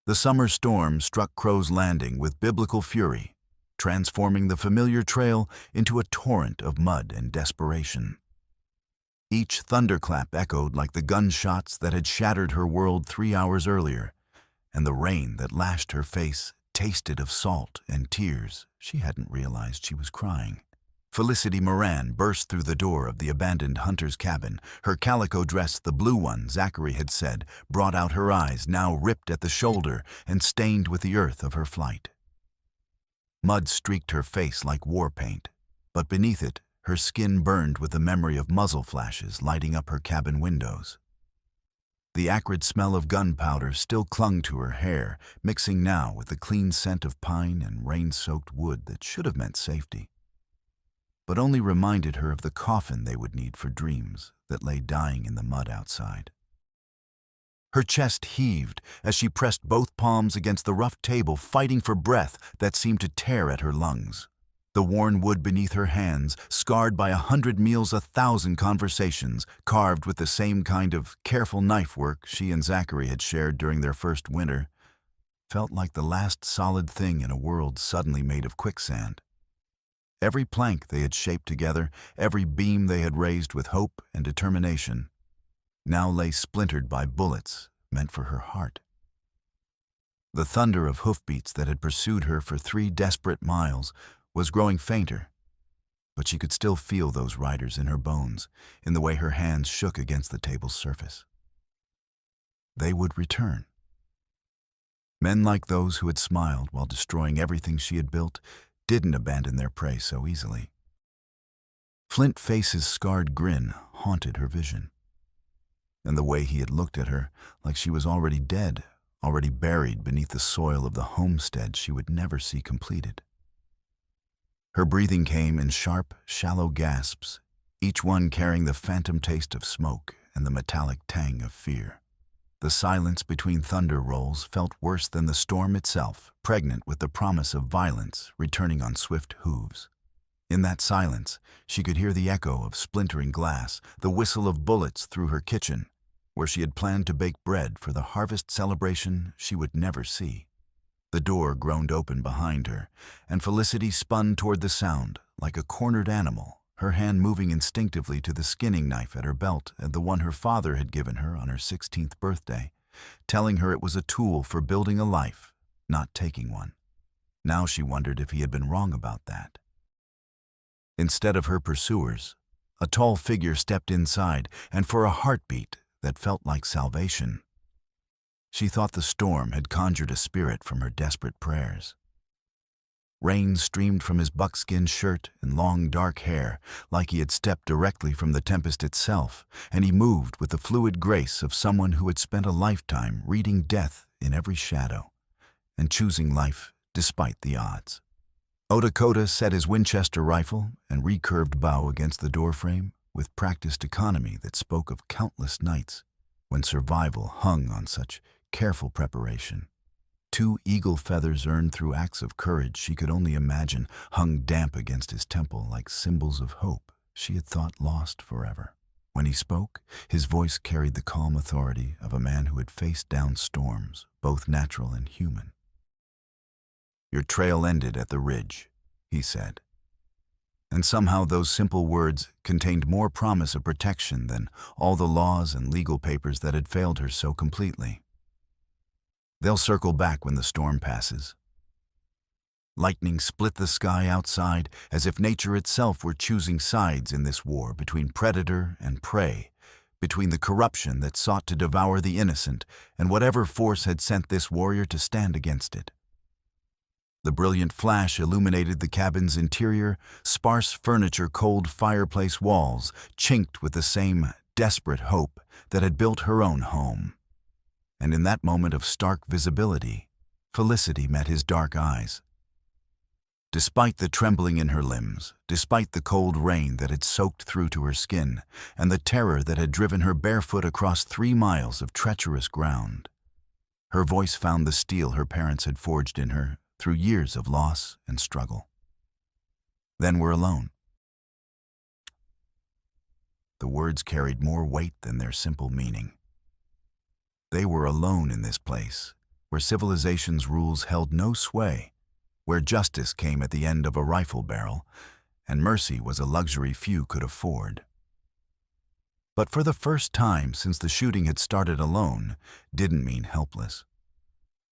The summer storm struck Crow's Landing with biblical fury, transforming the familiar trail into a torrent of mud and desperation. Each thunderclap echoed like the gunshots that had shattered her world 3 hours earlier, and the rain that lashed her face tasted of salt and tears. She hadn't realized she was crying. Felicity Moran burst through the door of the abandoned hunter's cabin. Her calico dress, the blue one Zachary had said, brought out her eyes, now ripped at the shoulder and stained with the earth of her flight. Mud streaked her face like war paint, but beneath it, her skin burned with the memory of muzzle flashes lighting up her cabin windows. The acrid smell of gunpowder still clung to her hair, mixing now with the clean scent of pine and rain-soaked wood that should have meant safety, but only reminded her of the coffin they would need for dreams that lay dying in the mud outside. Her chest heaved as she pressed both palms against the rough table, fighting for breath that seemed to tear at her lungs. The worn wood beneath her hands, scarred by 100 meals, 1,000 conversations, carved with the same kind of careful knife work she and Zachary had shared during their first winter, felt like the last solid thing in a world suddenly made of quicksand. Every plank they had shaped together, every beam they had raised with hope and determination, now lay splintered by bullets meant for her heart. The thunder of hoofbeats that had pursued her for 3 desperate miles was growing fainter, but she could still feel those riders in her bones, in the way her hands shook against the table's surface. They would return. Men like those who had smiled while destroying everything she had built didn't abandon their prey so easily. Flint Face's scarred grin haunted her vision, and the way he had looked at her, like she was already dead, already buried beneath the soil of the homestead she would never see completed. Her breathing came in sharp, shallow gasps, each one carrying the phantom taste of smoke and the metallic tang of fear. The silence between thunder rolls felt worse than the storm itself, pregnant with the promise of violence returning on swift hooves. In that silence, she could hear the echo of splintering glass, the whistle of bullets through her kitchen, where she had planned to bake bread for the harvest celebration she would never see. The door groaned open behind her, and Felicity spun toward the sound like a cornered animal, her hand moving instinctively to the skinning knife at her belt and the one her father had given her on her 16th birthday, telling her it was a tool for building a life, not taking one. Now she wondered if he had been wrong about that. Instead of her pursuers, a tall figure stepped inside, and for a heartbeat that felt like salvation, she thought the storm had conjured a spirit from her desperate prayers. Rain streamed from his buckskin shirt and long dark hair, like he had stepped directly from the tempest itself, and he moved with the fluid grace of someone who had spent a lifetime reading death in every shadow and choosing life despite the odds. Lakota set his Winchester rifle and recurved bow against the doorframe with practiced economy that spoke of countless nights when survival hung on such careful preparation. 2 eagle feathers earned through acts of courage she could only imagine hung damp against his temple like symbols of hope she had thought lost forever. When he spoke, his voice carried the calm authority of a man who had faced down storms, both natural and human. "Your trail ended at the ridge," he said. And somehow those simple words contained more promise of protection than all the laws and legal papers that had failed her so completely. "They'll circle back when the storm passes." Lightning split the sky outside as if nature itself were choosing sides in this war between predator and prey, between the corruption that sought to devour the innocent and whatever force had sent this warrior to stand against it. The brilliant flash illuminated the cabin's interior, sparse furniture, cold fireplace walls, chinked with the same desperate hope that had built her own home. And in that moment of stark visibility, Felicity met his dark eyes. Despite the trembling in her limbs, despite the cold rain that had soaked through to her skin, and the terror that had driven her barefoot across 3 miles of treacherous ground, her voice found the steel her parents had forged in her through years of loss and struggle. "Then we're alone." The words carried more weight than their simple meaning. They were alone in this place, where civilization's rules held no sway, where justice came at the end of a rifle barrel, and mercy was a luxury few could afford. But for the first time since the shooting had started alone didn't mean helpless.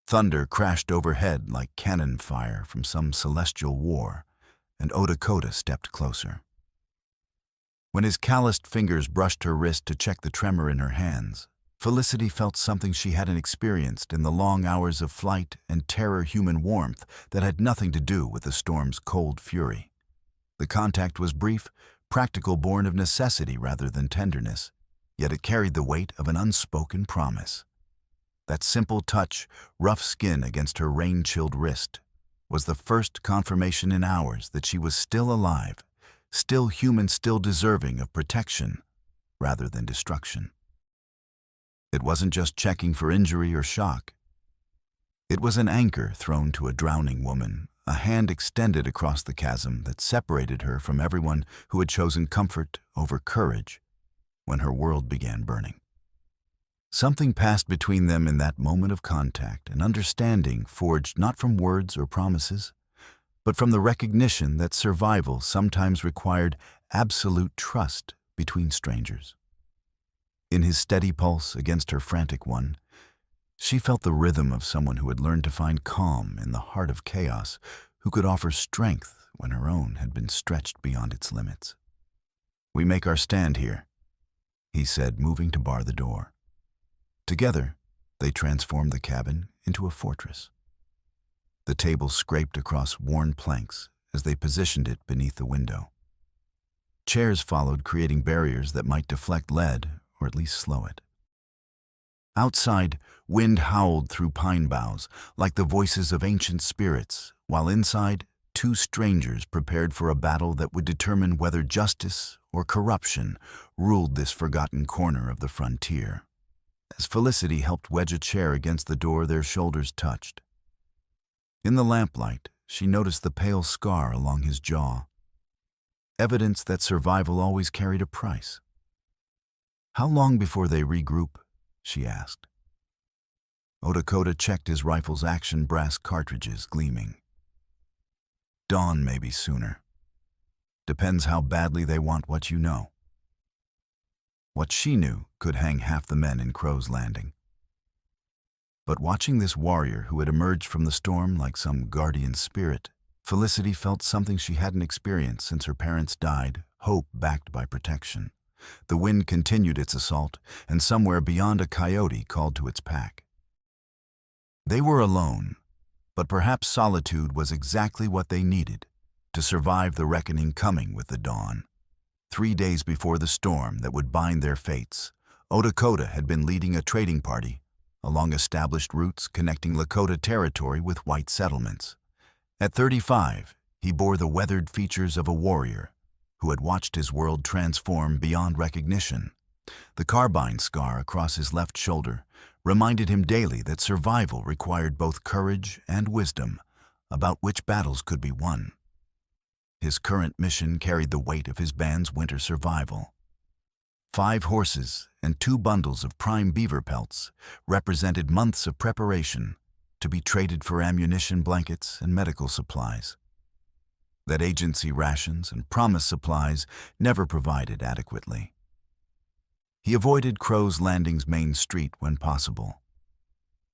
Thunder crashed overhead like cannon fire from some celestial war, and Lakota stepped closer. When his calloused fingers brushed her wrist to check the tremor in her hands, Felicity felt something she hadn't experienced in the long hours of flight and terror-human warmth that had nothing to do with the storm's cold fury. The contact was brief, practical, born of necessity rather than tenderness, yet it carried the weight of an unspoken promise. That simple touch, rough skin against her rain-chilled wrist, was the first confirmation in hours that she was still alive, still human, still deserving of protection rather than destruction. It wasn't just checking for injury or shock. It was an anchor thrown to a drowning woman, a hand extended across the chasm that separated her from everyone who had chosen comfort over courage when her world began burning. Something passed between them in that moment of contact, an understanding forged not from words or promises, but from the recognition that survival sometimes required absolute trust between strangers. In his steady pulse against her frantic one, she felt the rhythm of someone who had learned to find calm in the heart of chaos, who could offer strength when her own had been stretched beyond its limits. "We make our stand here," he said, moving to bar the door. Together, they transformed the cabin into a fortress. The table scraped across worn planks as they positioned it beneath the window. Chairs followed, creating barriers that might deflect lead or at least slow it. Outside, wind howled through pine boughs like the voices of ancient spirits, while inside, two strangers prepared for a battle that would determine whether justice or corruption ruled this forgotten corner of the frontier. As Felicity helped wedge a chair against the door, their shoulders touched. In the lamplight, she noticed the pale scar along his jaw, evidence that survival always carried a price. "How long before they regroup?" she asked. Lakota checked his rifle's action, brass cartridges gleaming. "Dawn, maybe sooner. Depends how badly they want what you know." What she knew could hang half the men in Crow's Landing. But watching this warrior who had emerged from the storm like some guardian spirit, Felicity felt something she hadn't experienced since her parents died, hope backed by protection. The wind continued its assault, and somewhere beyond a coyote called to its pack. They were alone, but perhaps solitude was exactly what they needed to survive the reckoning coming with the dawn. 3 days before the storm that would bind their fates, Lakota had been leading a trading party along established routes connecting Lakota territory with white settlements. At 35, he bore the weathered features of a warrior who had watched his world transform beyond recognition. The carbine scar across his left shoulder reminded him daily that survival required both courage and wisdom about which battles could be won. His current mission carried the weight of his band's winter survival. 5 horses and 2 bundles of prime beaver pelts represented months of preparation to be traded for ammunition, blankets, and medical supplies that agency rations and promised supplies never provided adequately. He avoided Crow's Landing's main street when possible,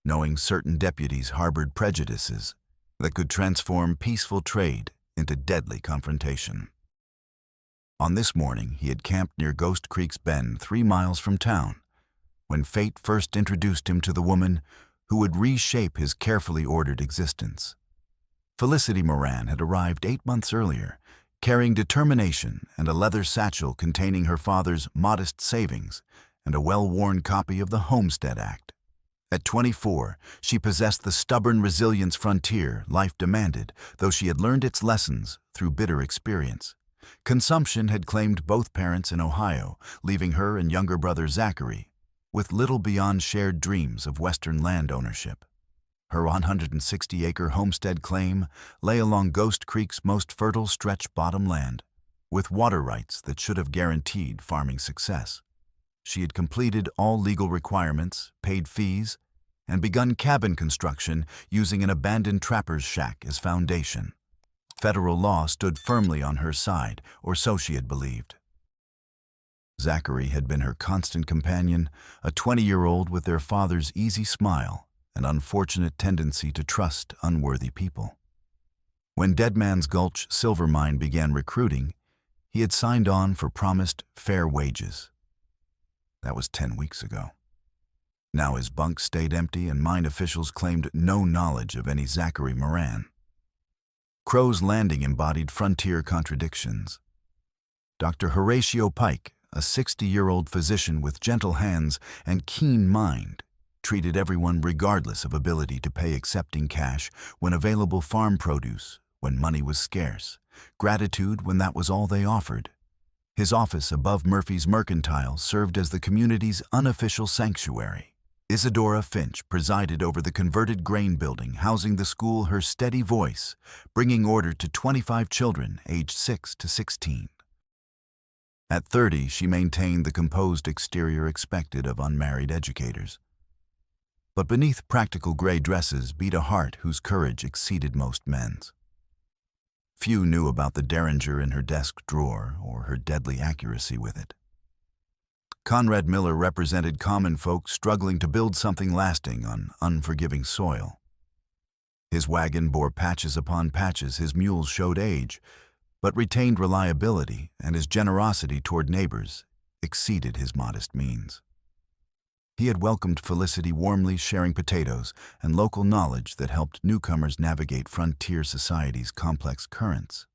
knowing certain deputies harbored prejudices that could transform peaceful trade into deadly confrontation. On this morning, he had camped near Ghost Creek's Bend, 3 miles from town, when fate first introduced him to the woman who would reshape his carefully ordered existence. Felicity Moran had arrived 8 months earlier, carrying determination and a leather satchel containing her father's modest savings and a well-worn copy of the Homestead Act. At 24, she possessed the stubborn resilience frontier life demanded, though she had learned its lessons through bitter experience. Consumption had claimed both parents in Ohio, leaving her and younger brother Zachary with little beyond shared dreams of Western land ownership. Her 160-acre homestead claim lay along Ghost Creek's most fertile stretch bottomland, with water rights that should have guaranteed farming success. She had completed all legal requirements, paid fees, and begun cabin construction using an abandoned trapper's shack as foundation. Federal law stood firmly on her side, or so she had believed. Zachary had been her constant companion, a 20-year-old with their father's easy smile and unfortunate tendency to trust unworthy people. When Dead Man's Gulch silver mine began recruiting, he had signed on for promised fair wages. That was 10 weeks ago. Now his bunk stayed empty and mine officials claimed no knowledge of any Zachary Moran. Crow's Landing embodied frontier contradictions. Dr. Horatio Pike, a 60-year-old physician with gentle hands and keen mind, treated everyone regardless of ability to pay, accepting cash when available farm produce, when money was scarce, gratitude when that was all they offered. His office above Murphy's Mercantile served as the community's unofficial sanctuary. Isadora Finch presided over the converted grain building housing the school, her steady voice bringing order to 25 children aged 6 to 16. At 30, she maintained the composed exterior expected of unmarried educators. But beneath practical gray dresses beat a heart whose courage exceeded most men's. Few knew about the derringer in her desk drawer or her deadly accuracy with it. Conrad Miller represented common folk struggling to build something lasting on unforgiving soil. His wagon bore patches upon patches, his mules showed age, but retained reliability, and his generosity toward neighbors exceeded his modest means. He had welcomed Felicity warmly, sharing potatoes and local knowledge that helped newcomers navigate frontier society's complex currents.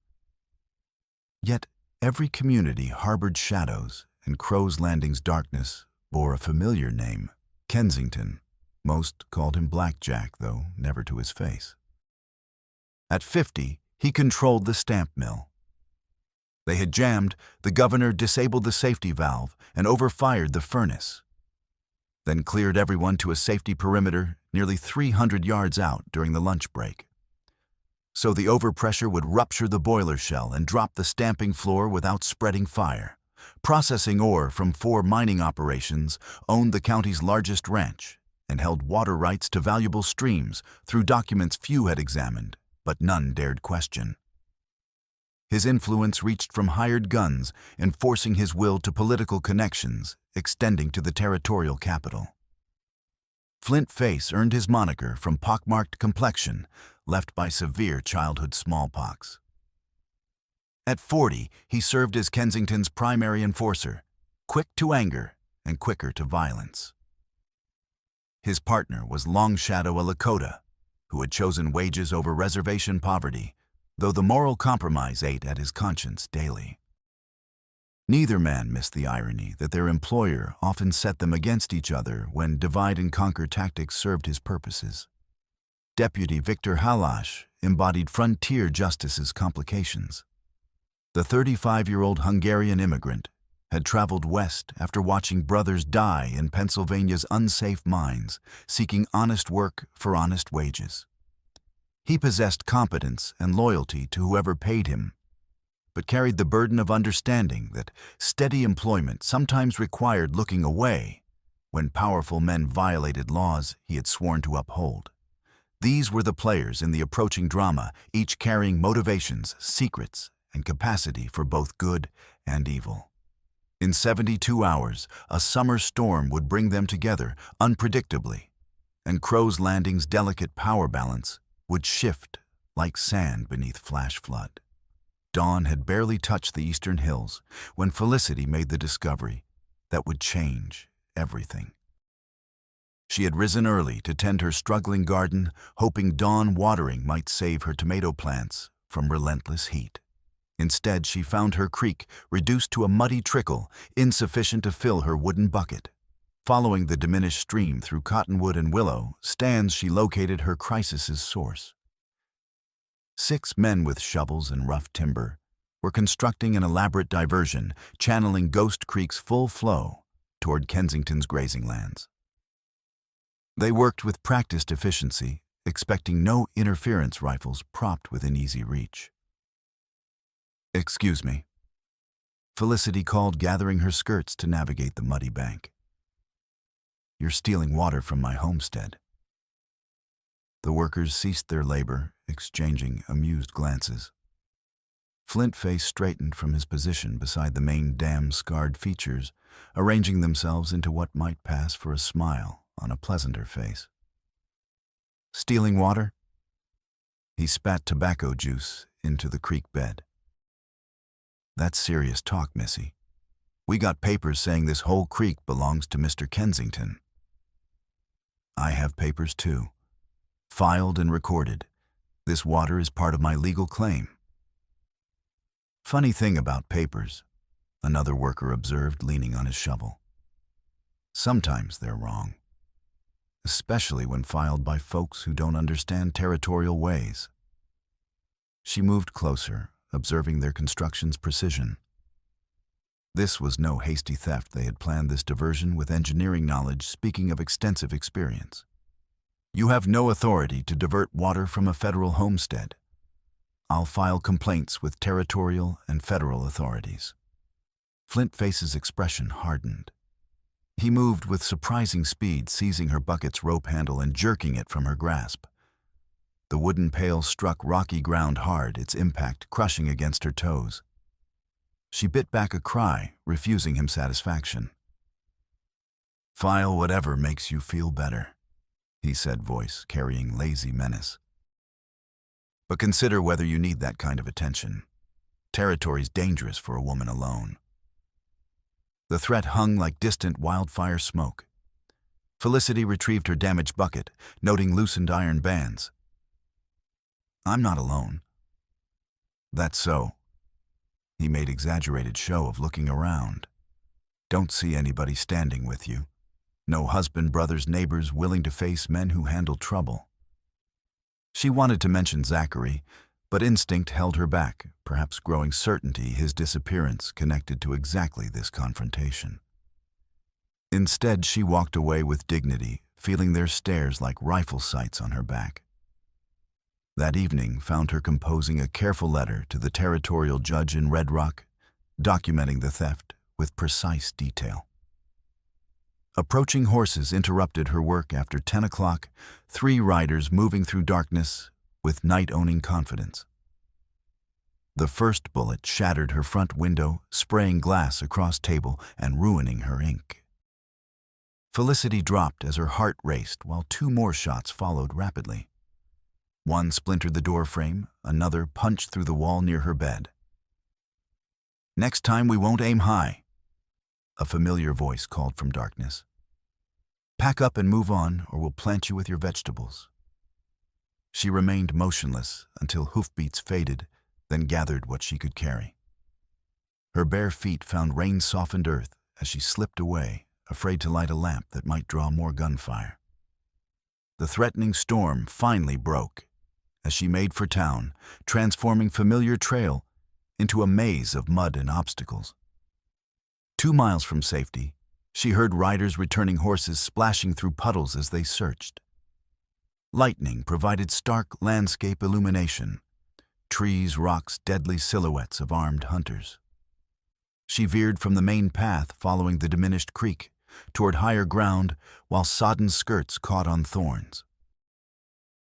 Yet every community harbored shadows, and Crow's Landing's darkness bore a familiar name, Kensington. Most called him Blackjack, though never to his face. At 50, he controlled the stamp mill. They had jammed, the governor disabled the safety valve and overfired the furnace, then cleared everyone to a safety perimeter nearly 300 yards out during the lunch break. So the overpressure would rupture the boiler shell and drop the stamping floor without spreading fire. Processing ore from 4 mining operations owned the county's largest ranch and held water rights to valuable streams through documents few had examined, but none dared question. His influence reached from hired guns, enforcing his will to political connections, extending to the territorial capital. Flint Face earned his moniker from pockmarked complexion, left by severe childhood smallpox. At 40, he served as Kensington's primary enforcer, quick to anger and quicker to violence. His partner was Long Shadow, a Lakota, who had chosen wages over reservation poverty, though the moral compromise ate at his conscience daily. Neither man missed the irony that their employer often set them against each other when divide-and-conquer tactics served his purposes. Deputy Victor Halash embodied frontier justice's complications. The 35-year-old Hungarian immigrant had traveled west after watching brothers die in Pennsylvania's unsafe mines, seeking honest work for honest wages. He possessed competence and loyalty to whoever paid him, but carried the burden of understanding that steady employment sometimes required looking away when powerful men violated laws he had sworn to uphold. These were the players in the approaching drama, each carrying motivations, secrets, and capacity for both good and evil. In 72 hours, a summer storm would bring them together unpredictably, and Crow's Landing's delicate power balance would shift like sand beneath flash flood. Dawn had barely touched the eastern hills when Felicity made the discovery that would change everything. She had risen early to tend her struggling garden, hoping dawn watering might save her tomato plants from relentless heat. Instead, she found her creek reduced to a muddy trickle, insufficient to fill her wooden bucket. Following the diminished stream through cottonwood and willow stands, she located her crisis's source. 6 men with shovels and rough timber were constructing an elaborate diversion, channeling Ghost Creek's full flow toward Kensington's grazing lands. They worked with practiced efficiency, expecting no interference rifles propped within easy reach. "Excuse me," Felicity called, gathering her skirts to navigate the muddy bank. "You're stealing water from my homestead." The workers ceased their labor, exchanging amused glances. Flint's face straightened from his position beside the main dam's scarred features, arranging themselves into what might pass for a smile on a pleasanter face. "Stealing water?" He spat tobacco juice into the creek bed. "That's serious talk, Missy. We got papers saying this whole creek belongs to Mr. Kensington." "I have papers too. Filed and recorded. This water is part of my legal claim." "Funny thing about papers," another worker observed, leaning on his shovel. "Sometimes they're wrong, especially when filed by folks who don't understand territorial ways." She moved closer, observing their construction's precision. This was no hasty theft. They had planned this diversion with engineering knowledge, speaking of extensive experience. "You have no authority to divert water from a federal homestead. I'll file complaints with territorial and federal authorities." Flintface's expression hardened. He moved with surprising speed, seizing her bucket's rope handle and jerking it from her grasp. The wooden pail struck rocky ground hard, its impact crushing against her toes. She bit back a cry, refusing him satisfaction. "File whatever makes you feel better," he said, voice carrying lazy menace. "But consider whether you need that kind of attention. Territory's dangerous for a woman alone." The threat hung like distant wildfire smoke. Felicity retrieved her damaged bucket, noting loosened iron bands. "I'm not alone." "That's so." He made exaggerated show of looking around. "Don't see anybody standing with you. No husband, brothers, neighbors willing to face men who handle trouble." She wanted to mention Zachary, but instinct held her back, perhaps growing certainty his disappearance connected to exactly this confrontation. Instead, she walked away with dignity, feeling their stares like rifle sights on her back. That evening found her composing a careful letter to the territorial judge in Red Rock, documenting the theft with precise detail. Approaching horses interrupted her work after 10 o'clock, 3 riders moving through darkness with night-owning confidence. The first bullet shattered her front window, spraying glass across table and ruining her ink. Felicity dropped as her heart raced while 2 more shots followed rapidly. One splintered the door frame, another punched through the wall near her bed. "Next time we won't aim high," a familiar voice called from darkness. "Pack up and move on, or we'll plant you with your vegetables." She remained motionless until hoofbeats faded, then gathered what she could carry. Her bare feet found rain-softened earth as she slipped away, afraid to light a lamp that might draw more gunfire. The threatening storm finally broke as she made for town, transforming familiar trail into a maze of mud and obstacles. 2 miles from safety, she heard riders returning horses splashing through puddles as they searched. Lightning provided stark landscape illumination, trees, rocks, deadly silhouettes of armed hunters. She veered from the main path, following the diminished creek, toward higher ground while sodden skirts caught on thorns.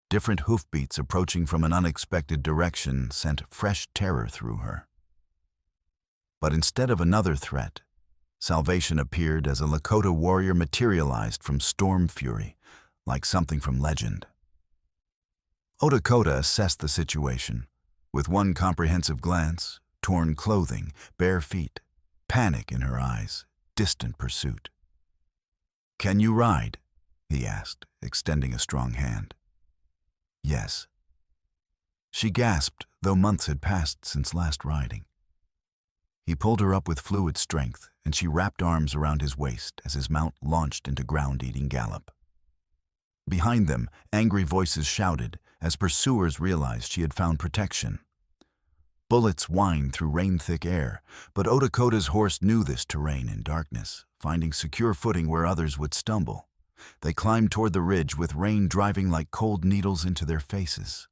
Different hoofbeats approaching from an unexpected direction sent fresh terror through her. But instead of another threat, salvation appeared as a Lakota warrior materialized from storm fury, like something from legend. Lakota assessed the situation. With one comprehensive glance, torn clothing, bare feet, panic in her eyes, distant pursuit. "Can you ride?" he asked, extending a strong hand. "Yes." She gasped, though months had passed since last riding. He pulled her up with fluid strength, and she wrapped arms around his waist as his mount launched into ground-eating gallop. Behind them, angry voices shouted as pursuers realized she had found protection. Bullets whined through rain-thick air, but Lakota's horse knew this terrain in darkness, finding secure footing where others would stumble. They climbed toward the ridge with rain driving like cold needles into their faces.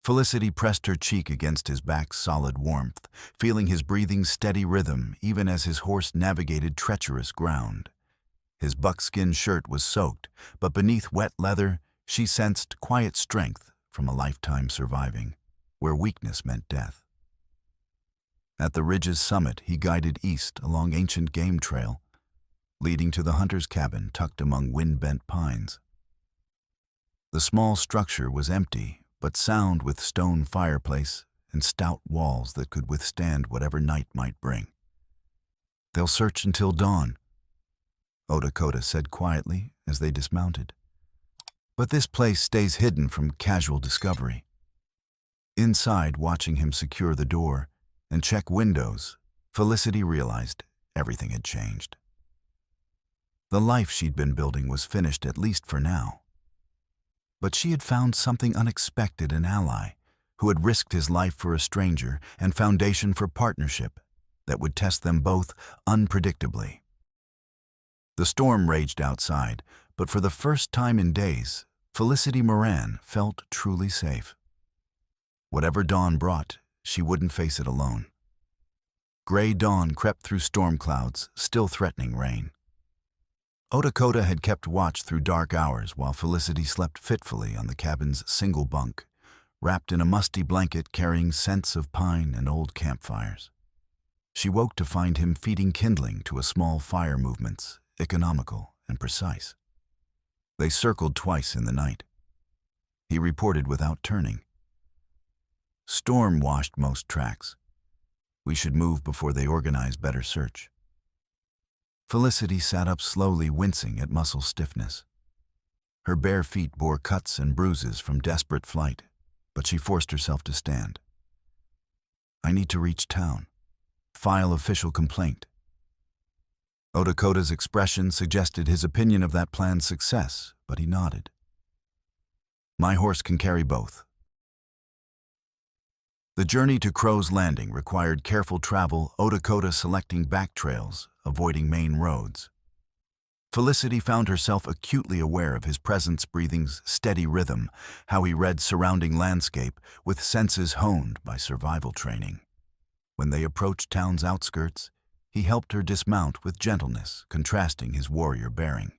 Felicity pressed her cheek against his back's solid warmth, feeling his breathing's steady rhythm even as his horse navigated treacherous ground. His buckskin shirt was soaked, but beneath wet leather, She sensed quiet strength from a lifetime surviving, where weakness meant death. At the ridge's summit, he guided east along ancient game trail, leading to the hunter's cabin tucked among wind-bent pines. The small structure was empty, but sound with stone fireplace and stout walls that could withstand whatever night might bring. "They'll search until dawn," Lakota said quietly as they dismounted. "But this place stays hidden from casual discovery." Inside, watching him secure the door and check windows, Felicity realized everything had changed. The life she'd been building was finished, at least for now. But she had found something unexpected: an ally who had risked his life for a stranger, and foundation for partnership that would test them both unpredictably. The storm raged outside, but for the first time in days, Felicity Moran felt truly safe. Whatever dawn brought, she wouldn't face it alone. Gray dawn crept through storm clouds, still threatening rain. Lakota had kept watch through dark hours while Felicity slept fitfully on the cabin's single bunk, wrapped in a musty blanket carrying scents of pine and old campfires. She woke to find him feeding kindling to a small fire, movements economical and precise. They circled twice in the night. He reported without turning. "Storm washed most tracks. We should move before they organize better search." Felicity sat up slowly, wincing at muscle stiffness. Her bare feet bore cuts and bruises from desperate flight, but she forced herself to stand. "I need to reach town. File official complaint." Lakota's expression suggested his opinion of that plan's success, but he nodded. "My horse can carry both." The journey to Crow's Landing required careful travel, Lakota selecting back trails, avoiding main roads. Felicity found herself acutely aware of his presence, breathing's steady rhythm, how he read surrounding landscape with senses honed by survival training. When they approached town's outskirts, he helped her dismount with gentleness, contrasting his warrior bearing.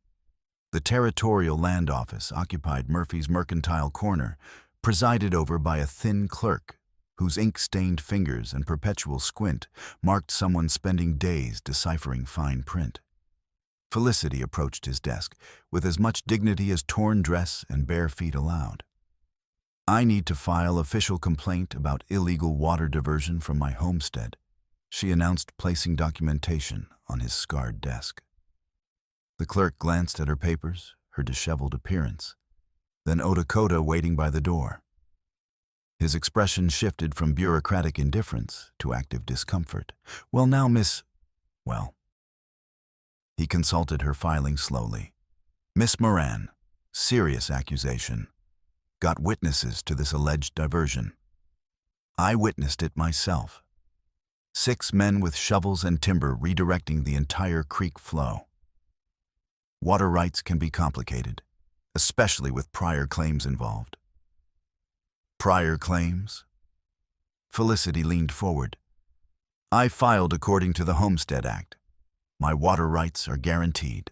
The territorial land office occupied Murphy's mercantile corner, presided over by a thin clerk whose ink-stained fingers and perpetual squint marked someone spending days deciphering fine print. Felicity approached his desk with as much dignity as torn dress and bare feet allowed. "I need to file official complaint about illegal water diversion from my homestead," she announced, placing documentation on his scarred desk. The clerk glanced at her papers, her disheveled appearance, then Lakota waiting by the door. His expression shifted from bureaucratic indifference to active discomfort. "Well now, well." He consulted her filing slowly. "Miss Moran, serious accusation. Got witnesses to this alleged diversion. I witnessed it myself. 6 men with shovels and timber redirecting the entire creek flow. Water rights can be complicated, especially with prior claims involved." "Prior claims?" Felicity leaned forward. "I filed according to the Homestead Act. My water rights are guaranteed."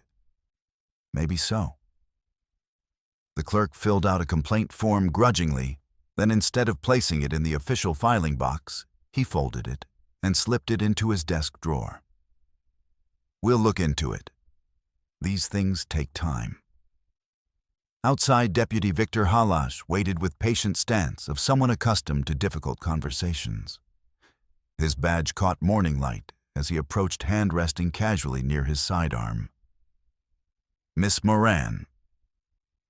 "Maybe so." The clerk filled out a complaint form grudgingly, then instead of placing it in the official filing box, he folded it and slipped it into his desk drawer. "We'll look into it. These things take time." Outside, Deputy Victor Halash waited with patient stance of someone accustomed to difficult conversations. His badge caught morning light as he approached, hand resting casually near his sidearm. "Miss Moran,"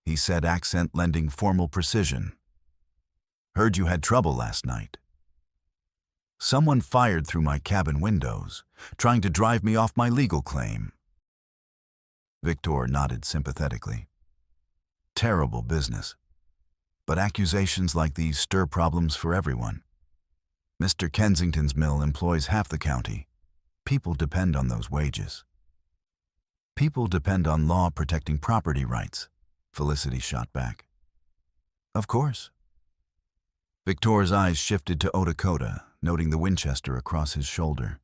he said, accent lending formal precision. "Heard you had trouble last night." "Someone fired through my cabin windows, trying to drive me off my legal claim." Victor nodded sympathetically. "Terrible business. But accusations like these stir problems for everyone. Mr. Kensington's mill employs half the county. People depend on those wages." "People depend on law protecting property rights," Felicity shot back. "Of course." Victor's eyes shifted to Lakota, noting the Winchester across his shoulder.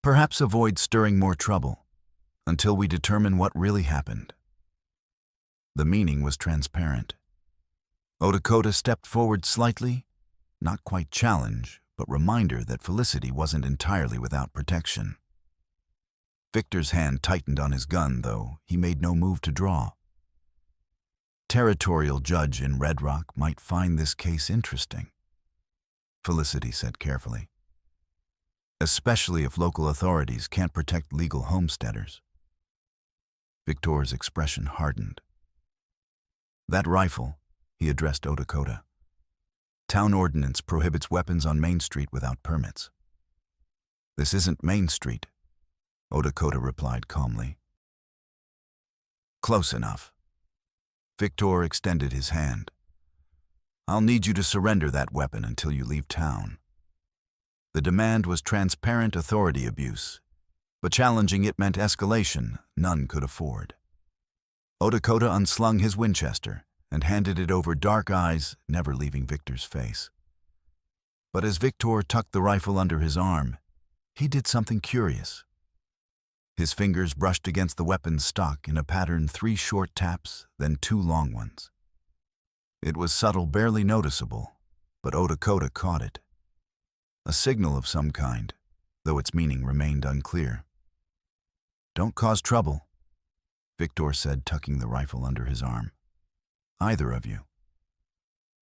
"Perhaps avoid stirring more trouble until we determine what really happened." The meaning was transparent. Lakota stepped forward slightly, not quite challenge, but reminder that Felicity wasn't entirely without protection. Victor's hand tightened on his gun, though he made no move to draw. Territorial judge in Red Rock might find this case interesting, Felicity said carefully. Especially if local authorities can't protect legal homesteaders. Victor's expression hardened. That rifle, he addressed Lakota. Town ordinance prohibits weapons on Main Street without permits. This isn't Main Street, Lakota replied calmly. Close enough. Victor extended his hand. I'll need you to surrender that weapon until you leave town. The demand was transparent authority abuse, but challenging it meant escalation none could afford. Lakota unslung his Winchester and handed it over, dark eyes never leaving Victor's face. But as Victor tucked the rifle under his arm, he did something curious. His fingers brushed against the weapon's stock in a pattern, 3 short taps, then 2 long ones. It was subtle, barely noticeable, but Lakota caught it. A signal of some kind, though its meaning remained unclear. Don't cause trouble, Victor said, tucking the rifle under his arm. Either of you.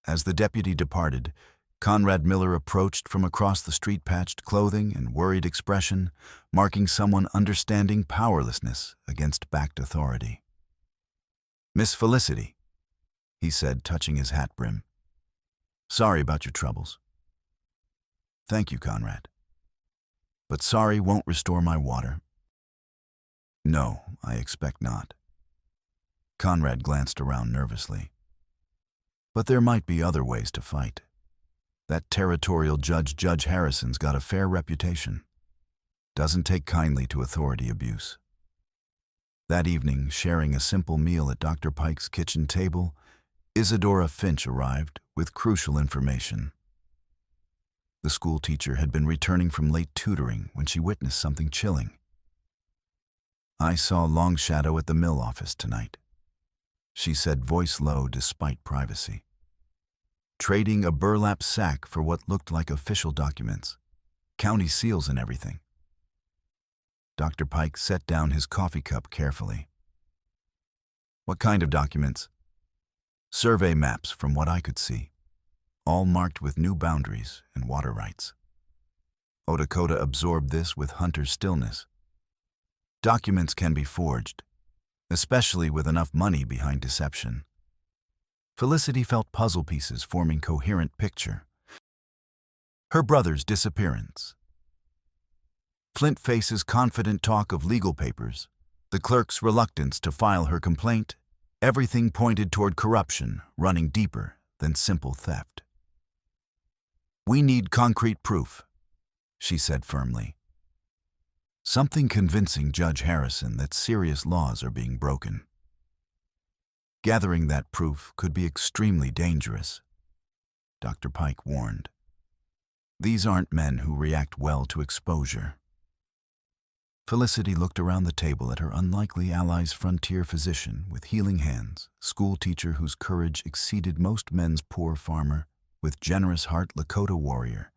As the deputy departed, Conrad Miller approached from across the street, patched clothing and worried expression, marking someone understanding powerlessness against backed authority. Miss Felicity, he said, touching his hat brim. Sorry about your troubles. Thank you, Conrad. But sorry won't restore my water. No, I expect not. Conrad glanced around nervously. But there might be other ways to fight. That territorial judge, Judge Harrison's got a fair reputation. Doesn't take kindly to authority abuse. That evening, sharing a simple meal at Dr. Pike's kitchen table, Isadora Finch arrived with crucial information. The school teacher had been returning from late tutoring when she witnessed something chilling. I saw Long Shadow at the mill office tonight, she said, voice low despite privacy. Trading a burlap sack for what looked like official documents, county seals and everything. Dr. Pike set down his coffee cup carefully. What kind of documents? Survey maps, from what I could see, all marked with new boundaries and water rights. Lakota absorbed this with hunter stillness. Documents can be forged, especially with enough money behind deception. Felicity felt puzzle pieces forming coherent picture. Her brother's disappearance. Flint Face's confident talk of legal papers, the clerk's reluctance to file her complaint, everything pointed toward corruption running deeper than simple theft. We need concrete proof, she said firmly. Something convincing Judge Harrison that serious laws are being broken. Gathering that proof could be extremely dangerous, Dr. Pike warned. These aren't men who react well to exposure. Felicity looked around the table at her unlikely ally's frontier physician with healing hands, school teacher whose courage exceeded most men's, poor farmer with generous heart, Lakota warrior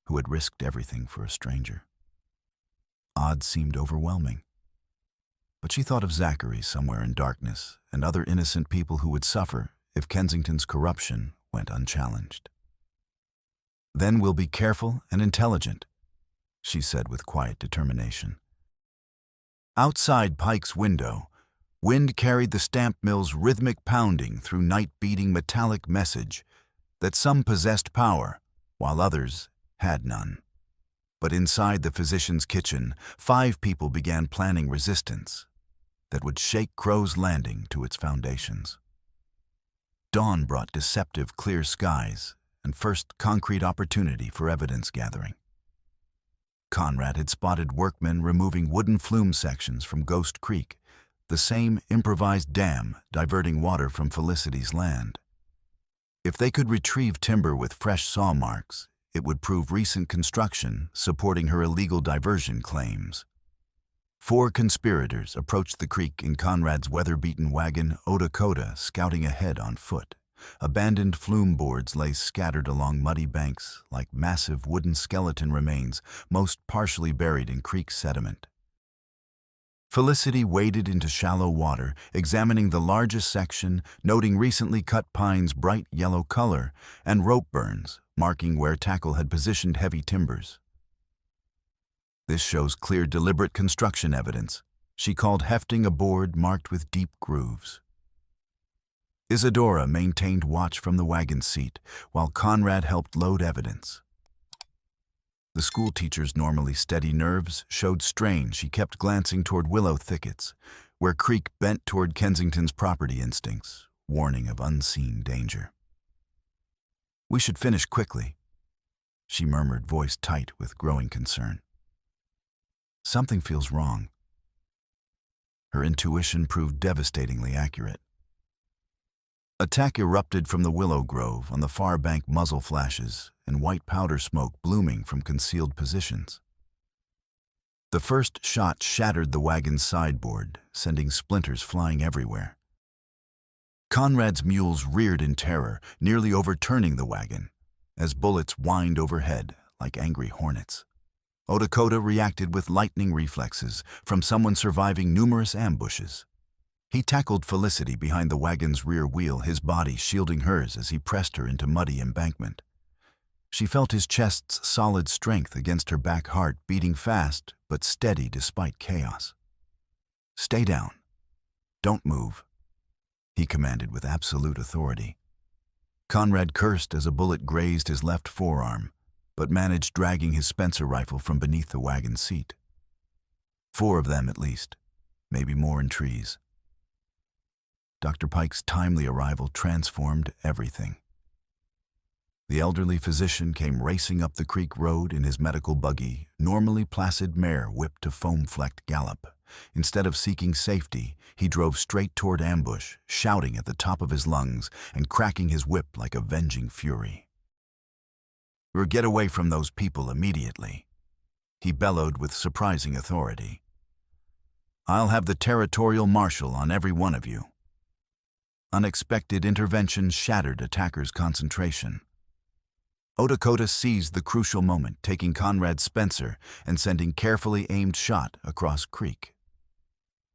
who had risked everything for a stranger. Odds seemed overwhelming. But she thought of Zachary somewhere in darkness and other innocent people who would suffer if Kensington's corruption went unchallenged. Then we'll be careful and intelligent, she said with quiet determination. Outside Pike's window, wind carried the stamp mill's rhythmic pounding through night-beating metallic message that some possessed power, while others had none. But inside the physician's kitchen, 5 people began planning resistance that would shake Crow's Landing to its foundations. Dawn brought deceptive clear skies and first concrete opportunity for evidence gathering. Conrad had spotted workmen removing wooden flume sections from Ghost Creek, the same improvised dam diverting water from Felicity's land. If they could retrieve timber with fresh saw marks, it would prove recent construction supporting her illegal diversion claims. 4 conspirators approached the creek in Conrad's weather-beaten wagon, Lakota, scouting ahead on foot. Abandoned flume boards lay scattered along muddy banks like massive wooden skeleton remains, most partially buried in creek sediment. Felicity waded into shallow water, examining the largest section, noting recently cut pine's bright yellow color, and rope burns, marking where tackle had positioned heavy timbers. This shows clear, deliberate construction evidence, she called, hefting a board marked with deep grooves. Isadora maintained watch from the wagon seat, while Conrad helped load evidence. The schoolteacher's normally steady nerves showed strain. She kept glancing toward willow thickets, where creek bent toward Kensington's property instincts, warning of unseen danger. "We should finish quickly," she murmured, voice tight with growing concern. "Something feels wrong." Her intuition proved devastatingly accurate. Attack erupted from the willow grove on the far bank, muzzle flashes and white powder smoke blooming from concealed positions. The first shot shattered the wagon's sideboard, sending splinters flying everywhere. Conrad's mules reared in terror, nearly overturning the wagon, as bullets whined overhead like angry hornets. Lakota reacted with lightning reflexes from someone surviving numerous ambushes. He tackled Felicity behind the wagon's rear wheel, his body shielding hers as he pressed her into muddy embankment. She felt his chest's solid strength against her back, heart beating fast but steady despite chaos. "Stay down. Don't move," he commanded with absolute authority. Conrad cursed as a bullet grazed his left forearm, but managed dragging his Spencer rifle from beneath the wagon seat. 4 of them at least, maybe more in trees. Dr. Pike's timely arrival transformed everything. The elderly physician came racing up the creek road in his medical buggy, normally placid mare whipped to foam-flecked gallop. Instead of seeking safety, he drove straight toward ambush, shouting at the top of his lungs and cracking his whip like a venging fury. "Get away from those people immediately," he bellowed with surprising authority. "I'll have the territorial marshal on every one of you." Unexpected intervention shattered attackers' concentration. Lakota seized the crucial moment, taking Conrad's Spencer and sending carefully aimed shot across creek.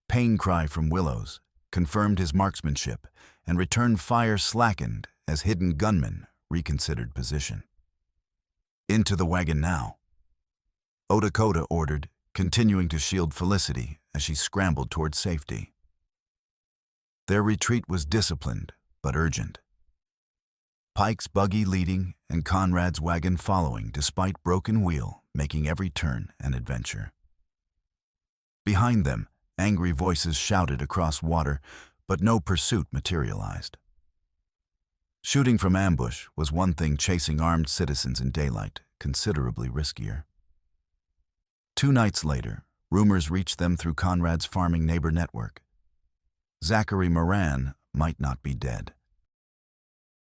Pain cry from willows confirmed his marksmanship, and return fire slackened as hidden gunmen reconsidered position. "Into the wagon now," Lakota ordered, continuing to shield Felicity as she scrambled toward safety. Their retreat was disciplined but urgent. Pike's buggy leading and Conrad's wagon following, despite broken wheel, making every turn an adventure. Behind them, angry voices shouted across water, but no pursuit materialized. Shooting from ambush was one thing, chasing armed citizens in daylight, considerably riskier. 2 nights later, rumors reached them through Conrad's farming neighbor network. Zachary Moran might not be dead.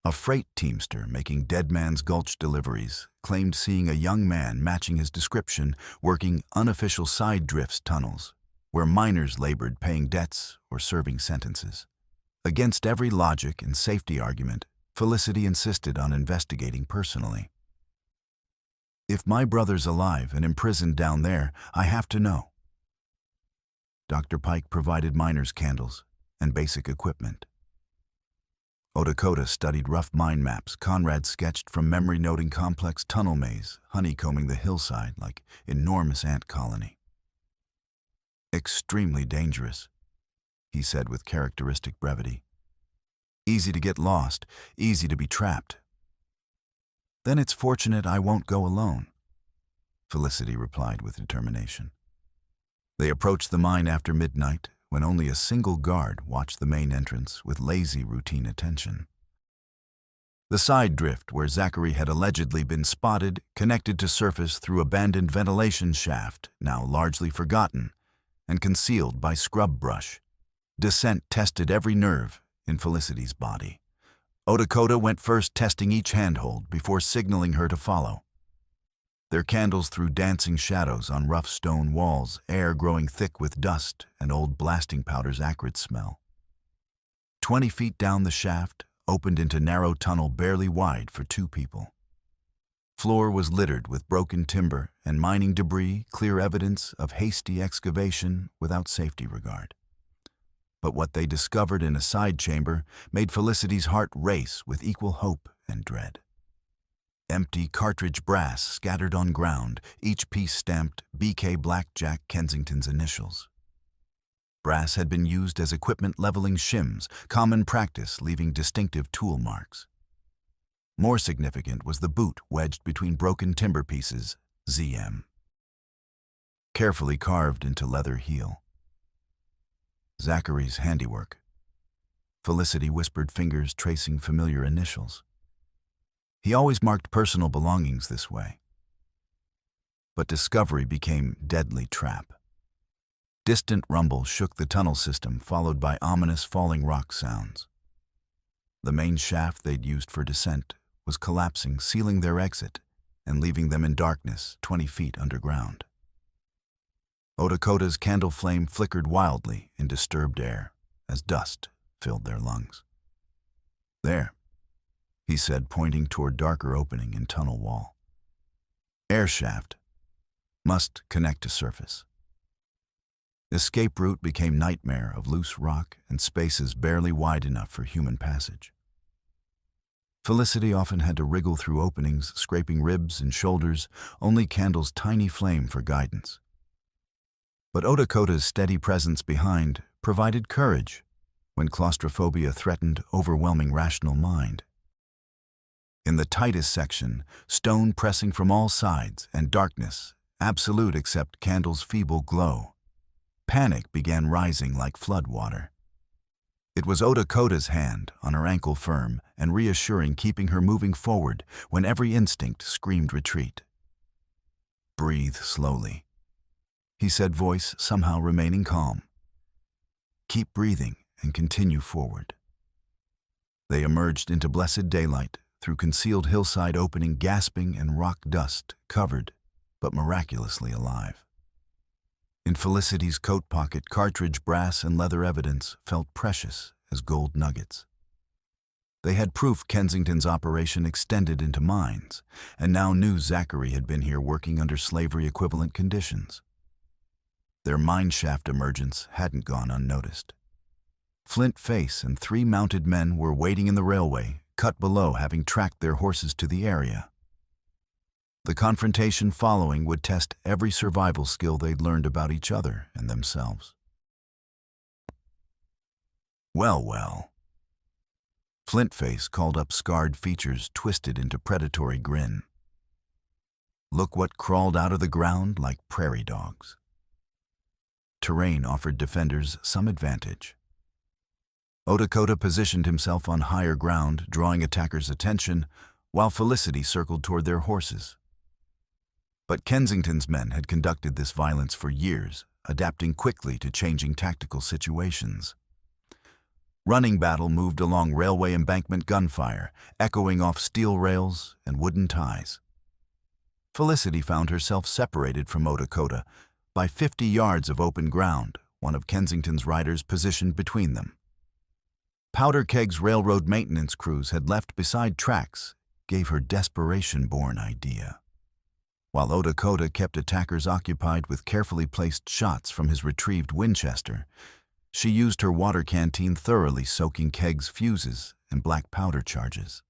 A freight teamster making Dead Man's Gulch deliveries claimed seeing a young man matching his description working unofficial side drifts tunnels, where miners labored paying debts or serving sentences. Against every logic and safety argument, Felicity insisted on investigating personally. "If my brother's alive and imprisoned down there, I have to know." Dr. Pike provided miners' candles and basic equipment. Lakota studied rough mine maps Conrad sketched from memory, noting complex tunnel maze honeycombing the hillside like enormous ant colony. "Extremely dangerous," he said with characteristic brevity. "Easy to get lost, easy to be trapped." "Then it's fortunate I won't go alone," Felicity replied with determination. They approached the mine after midnight, when only a single guard watched the main entrance with lazy routine attention. The side drift where Zachary had allegedly been spotted connected to surface through abandoned ventilation shaft, now largely forgotten, and concealed by scrub brush. Descent tested every nerve in Felicity's body. Lakota went first, testing each handhold before signaling her to follow. Their candles threw dancing shadows on rough stone walls, air growing thick with dust and old blasting powder's acrid smell. 20 feet down the shaft opened into narrow tunnel barely wide for 2 people. Floor was littered with broken timber and mining debris, clear evidence of hasty excavation without safety regard. But what they discovered in a side chamber made Felicity's heart race with equal hope and dread. Empty cartridge brass scattered on ground, each piece stamped BK Blackjack Kensington's initials. Brass had been used as equipment leveling shims, common practice leaving distinctive tool marks. More significant was the boot wedged between broken timber pieces, ZM. Carefully carved into leather heel. Zachary's handiwork. Felicity whispered, fingers tracing familiar initials. He always marked personal belongings this way. But discovery became deadly trap. Distant rumble shook the tunnel system, followed by ominous falling rock sounds. The main shaft they'd used for descent was collapsing, sealing their exit and leaving them in darkness 20 feet underground. Odakota's candle flame flickered wildly in disturbed air as dust filled their lungs. "There," he said, pointing toward darker opening in tunnel wall. "Air shaft. Must connect to surface." Escape route became nightmare of loose rock and spaces barely wide enough for human passage. Felicity often had to wriggle through openings, scraping ribs and shoulders, only candle's tiny flame for guidance. But Odakota's steady presence behind provided courage when claustrophobia threatened overwhelming rational mind. In the tightest section, stone pressing from all sides and darkness, absolute except candle's feeble glow, panic began rising like flood water. It was Odakota's hand on her ankle firm and reassuring, keeping her moving forward when every instinct screamed retreat. "Breathe slowly," he said, voice somehow remaining calm. "Keep breathing and continue forward." They emerged into blessed daylight through concealed hillside opening, gasping and rock dust, covered but miraculously alive. In Felicity's coat pocket, cartridge brass and leather evidence felt precious as gold nuggets. They had proof Kensington's operation extended into mines, and now knew Zachary had been here working under slavery-equivalent conditions. Their mineshaft emergence hadn't gone unnoticed. Flint Face and 3 mounted men were waiting in the railway, cut below, having tracked their horses to the area. The confrontation following would test every survival skill they'd learned about each other and themselves. Well. Flintface called up, scarred features twisted into predatory grin. "Look what crawled out of the ground like prairie dogs." Terrain offered defenders some advantage. Odakota positioned himself on higher ground, drawing attackers' attention, while Felicity circled toward their horses. But Kensington's men had conducted this violence for years, adapting quickly to changing tactical situations. Running battle moved along railway embankment gunfire, echoing off steel rails and wooden ties. Felicity found herself separated from Odakota by 50 yards of open ground, one of Kensington's riders positioned between them. Powder Keg's railroad maintenance crews had left beside tracks, gave her desperation-born idea. While Odakota kept attackers occupied with carefully placed shots from his retrieved Winchester, she used her water canteen, thoroughly soaking Keg's fuses and black powder charges.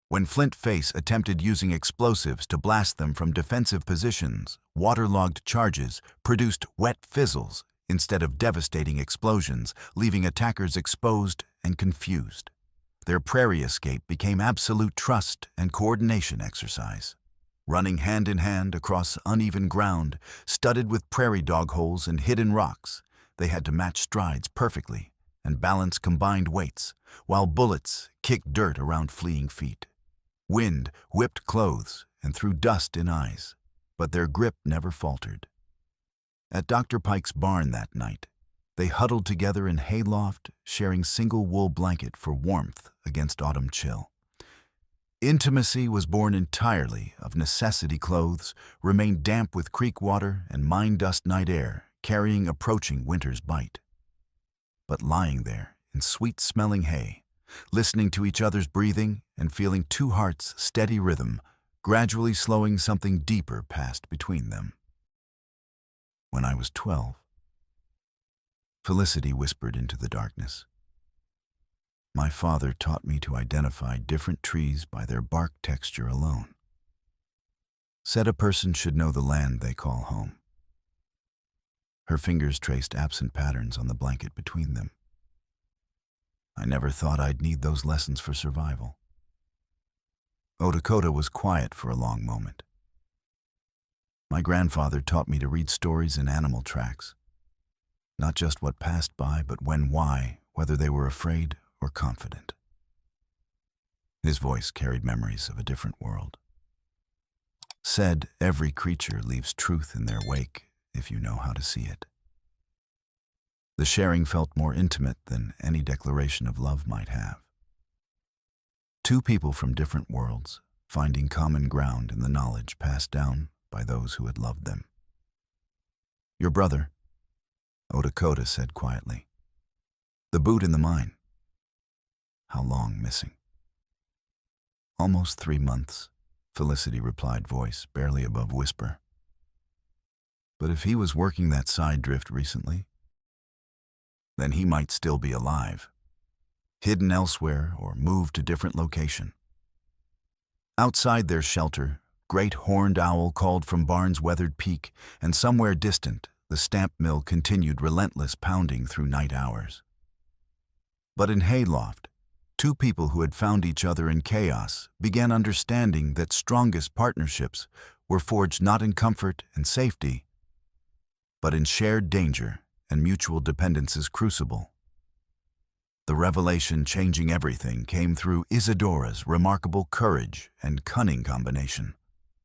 When Flint Face attempted using explosives to blast them from defensive positions, waterlogged charges produced wet fizzles instead of devastating explosions, leaving attackers exposed and confused. Their prairie escape became absolute trust and coordination exercise. Running hand in hand across uneven ground, studded with prairie dog holes and hidden rocks, they had to match strides perfectly and balance combined weights, while bullets kicked dirt around fleeing feet. Wind whipped clothes and threw dust in eyes, but their grip never faltered. At Dr. Pike's barn that night, they huddled together in hayloft, sharing single wool blanket for warmth against autumn chill. Intimacy was born entirely of necessity. Clothes remained damp with creek water and mine dust. Night air carrying approaching winter's bite. But lying there in sweet-smelling hay, listening to each other's breathing and feeling two hearts' steady rhythm, gradually slowing, something deeper passed between them. When I was 12, Felicity whispered into the darkness. My father taught me to identify different trees by their bark texture alone. Said a person should know the land they call home. Her fingers traced absent patterns on the blanket between them. I never thought I'd need those lessons for survival. Lakota was quiet for a long moment. My grandfather taught me to read stories in animal tracks. Not just what passed by, but when, why, whether they were afraid or confident. His voice carried memories of a different world. Said every creature leaves truth in their wake if you know how to see it. The sharing felt more intimate than any declaration of love might have. Two people from different worlds, finding common ground in the knowledge passed down by those who had loved them. Your brother, Lakota said quietly. The boot in the mine. How long missing? Almost 3 months, Felicity replied, voice barely above whisper. But if he was working that side drift recently, then he might still be alive, hidden elsewhere or moved to different location. Outside their shelter, great horned owl called from Barnes' weathered peak, and somewhere distant, the stamp mill continued relentless pounding through night hours. But in Hayloft, two people who had found each other in chaos began understanding that strongest partnerships were forged not in comfort and safety, but in shared danger and mutual dependence's crucible. The revelation changing everything came through Isadora's remarkable courage and cunning combination.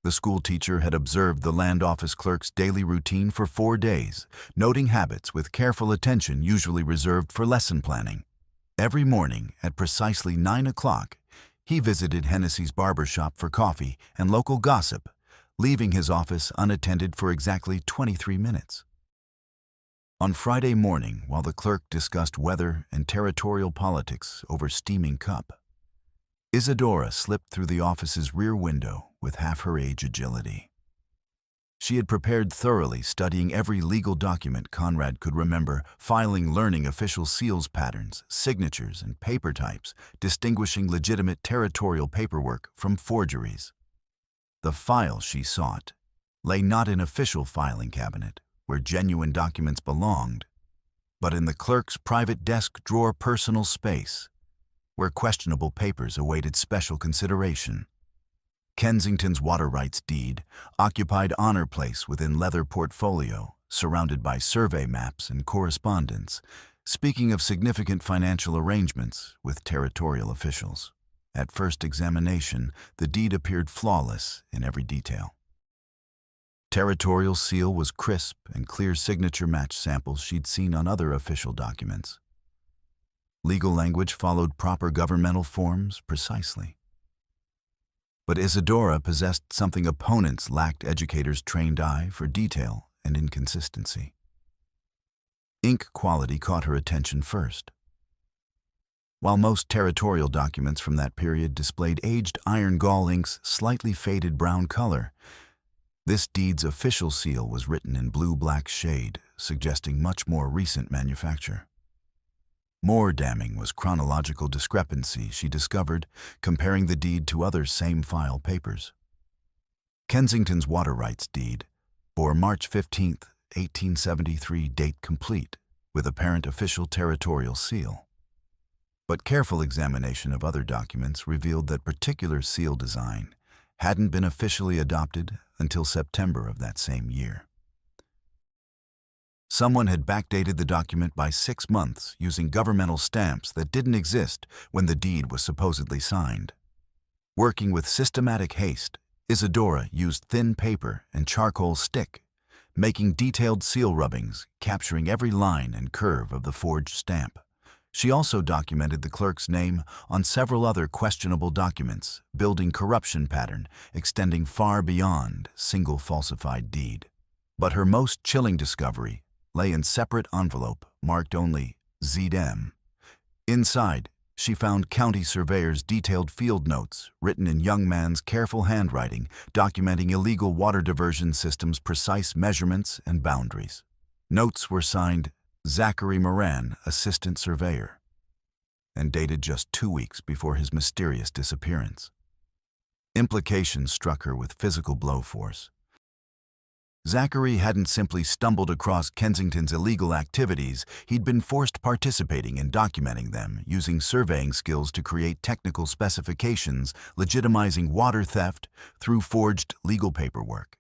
The school teacher had observed the land office clerk's daily routine for 4 days, noting habits with careful attention usually reserved for lesson planning. Every morning at precisely 9 o'clock, he visited Hennessy's barber shop for coffee and local gossip, leaving his office unattended for exactly 23 minutes. On Friday morning, while the clerk discussed weather and territorial politics over steaming cup, Isadora slipped through the office's rear window with half her age agility. She had prepared thoroughly, studying every legal document Conrad could remember, learning official seals patterns, signatures, and paper types, distinguishing legitimate territorial paperwork from forgeries. The file she sought lay not in official filing cabinet, where genuine documents belonged, but in the clerk's private desk drawer personal space, where questionable papers awaited special consideration. Kensington's water rights deed occupied honor place within leather portfolio, surrounded by survey maps and correspondence, speaking of significant financial arrangements with territorial officials. At first examination, the deed appeared flawless in every detail. Territorial seal was crisp and clear, signature matched samples she'd seen on other official documents. Legal language followed proper governmental forms precisely. But Isadora possessed something opponents lacked: educators' trained eye for detail and inconsistency. Ink quality caught her attention first. While most territorial documents from that period displayed aged iron gall ink's slightly faded brown color, this deed's official seal was written in blue-black shade, suggesting much more recent manufacture. More damning was chronological discrepancy she discovered, comparing the deed to other same-file papers. Kensington's water rights deed bore March 15, 1873 date complete, with apparent official territorial seal. But careful examination of other documents revealed that particular seal design hadn't been officially adopted until September of that same year. Someone had backdated the document by 6 months using governmental stamps that didn't exist when the deed was supposedly signed. Working with systematic haste, Isadora used thin paper and charcoal stick, making detailed seal rubbings, capturing every line and curve of the forged stamp, She also documented the clerk's name on several other questionable documents, building corruption pattern extending far beyond single falsified deed. But her most chilling discovery lay in separate envelope marked only ZM. Inside, she found county surveyors' detailed field notes written in young man's careful handwriting, documenting illegal water diversion systems' precise measurements and boundaries. Notes were signed Zachary Moran, assistant surveyor, and dated just 2 weeks before his mysterious disappearance. Implications struck her with physical blow force. Zachary hadn't simply stumbled across Kensington's illegal activities, he'd been forced participating in documenting them, using surveying skills to create technical specifications, legitimizing water theft through forged legal paperwork.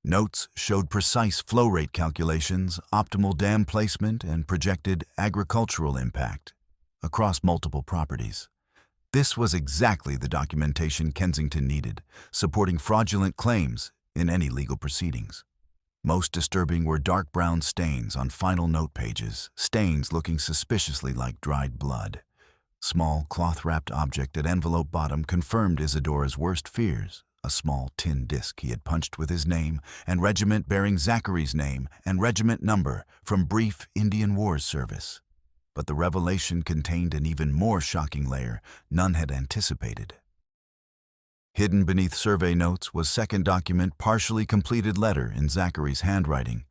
Notes showed precise flow rate calculations, optimal dam placement, and projected agricultural impact across multiple properties. This was exactly the documentation Kensington needed, supporting fraudulent claims in any legal proceedings. Most disturbing were dark brown stains on final note pages, stains looking suspiciously like dried blood. Small cloth-wrapped object at envelope bottom confirmed Isidora's worst fears. A small tin disc he had punched with his name and regiment bearing Zachary's name and regiment number from brief Indian Wars service. But the revelation contained an even more shocking layer none had anticipated. Hidden beneath survey notes was second document partially completed letter in Zachary's handwriting,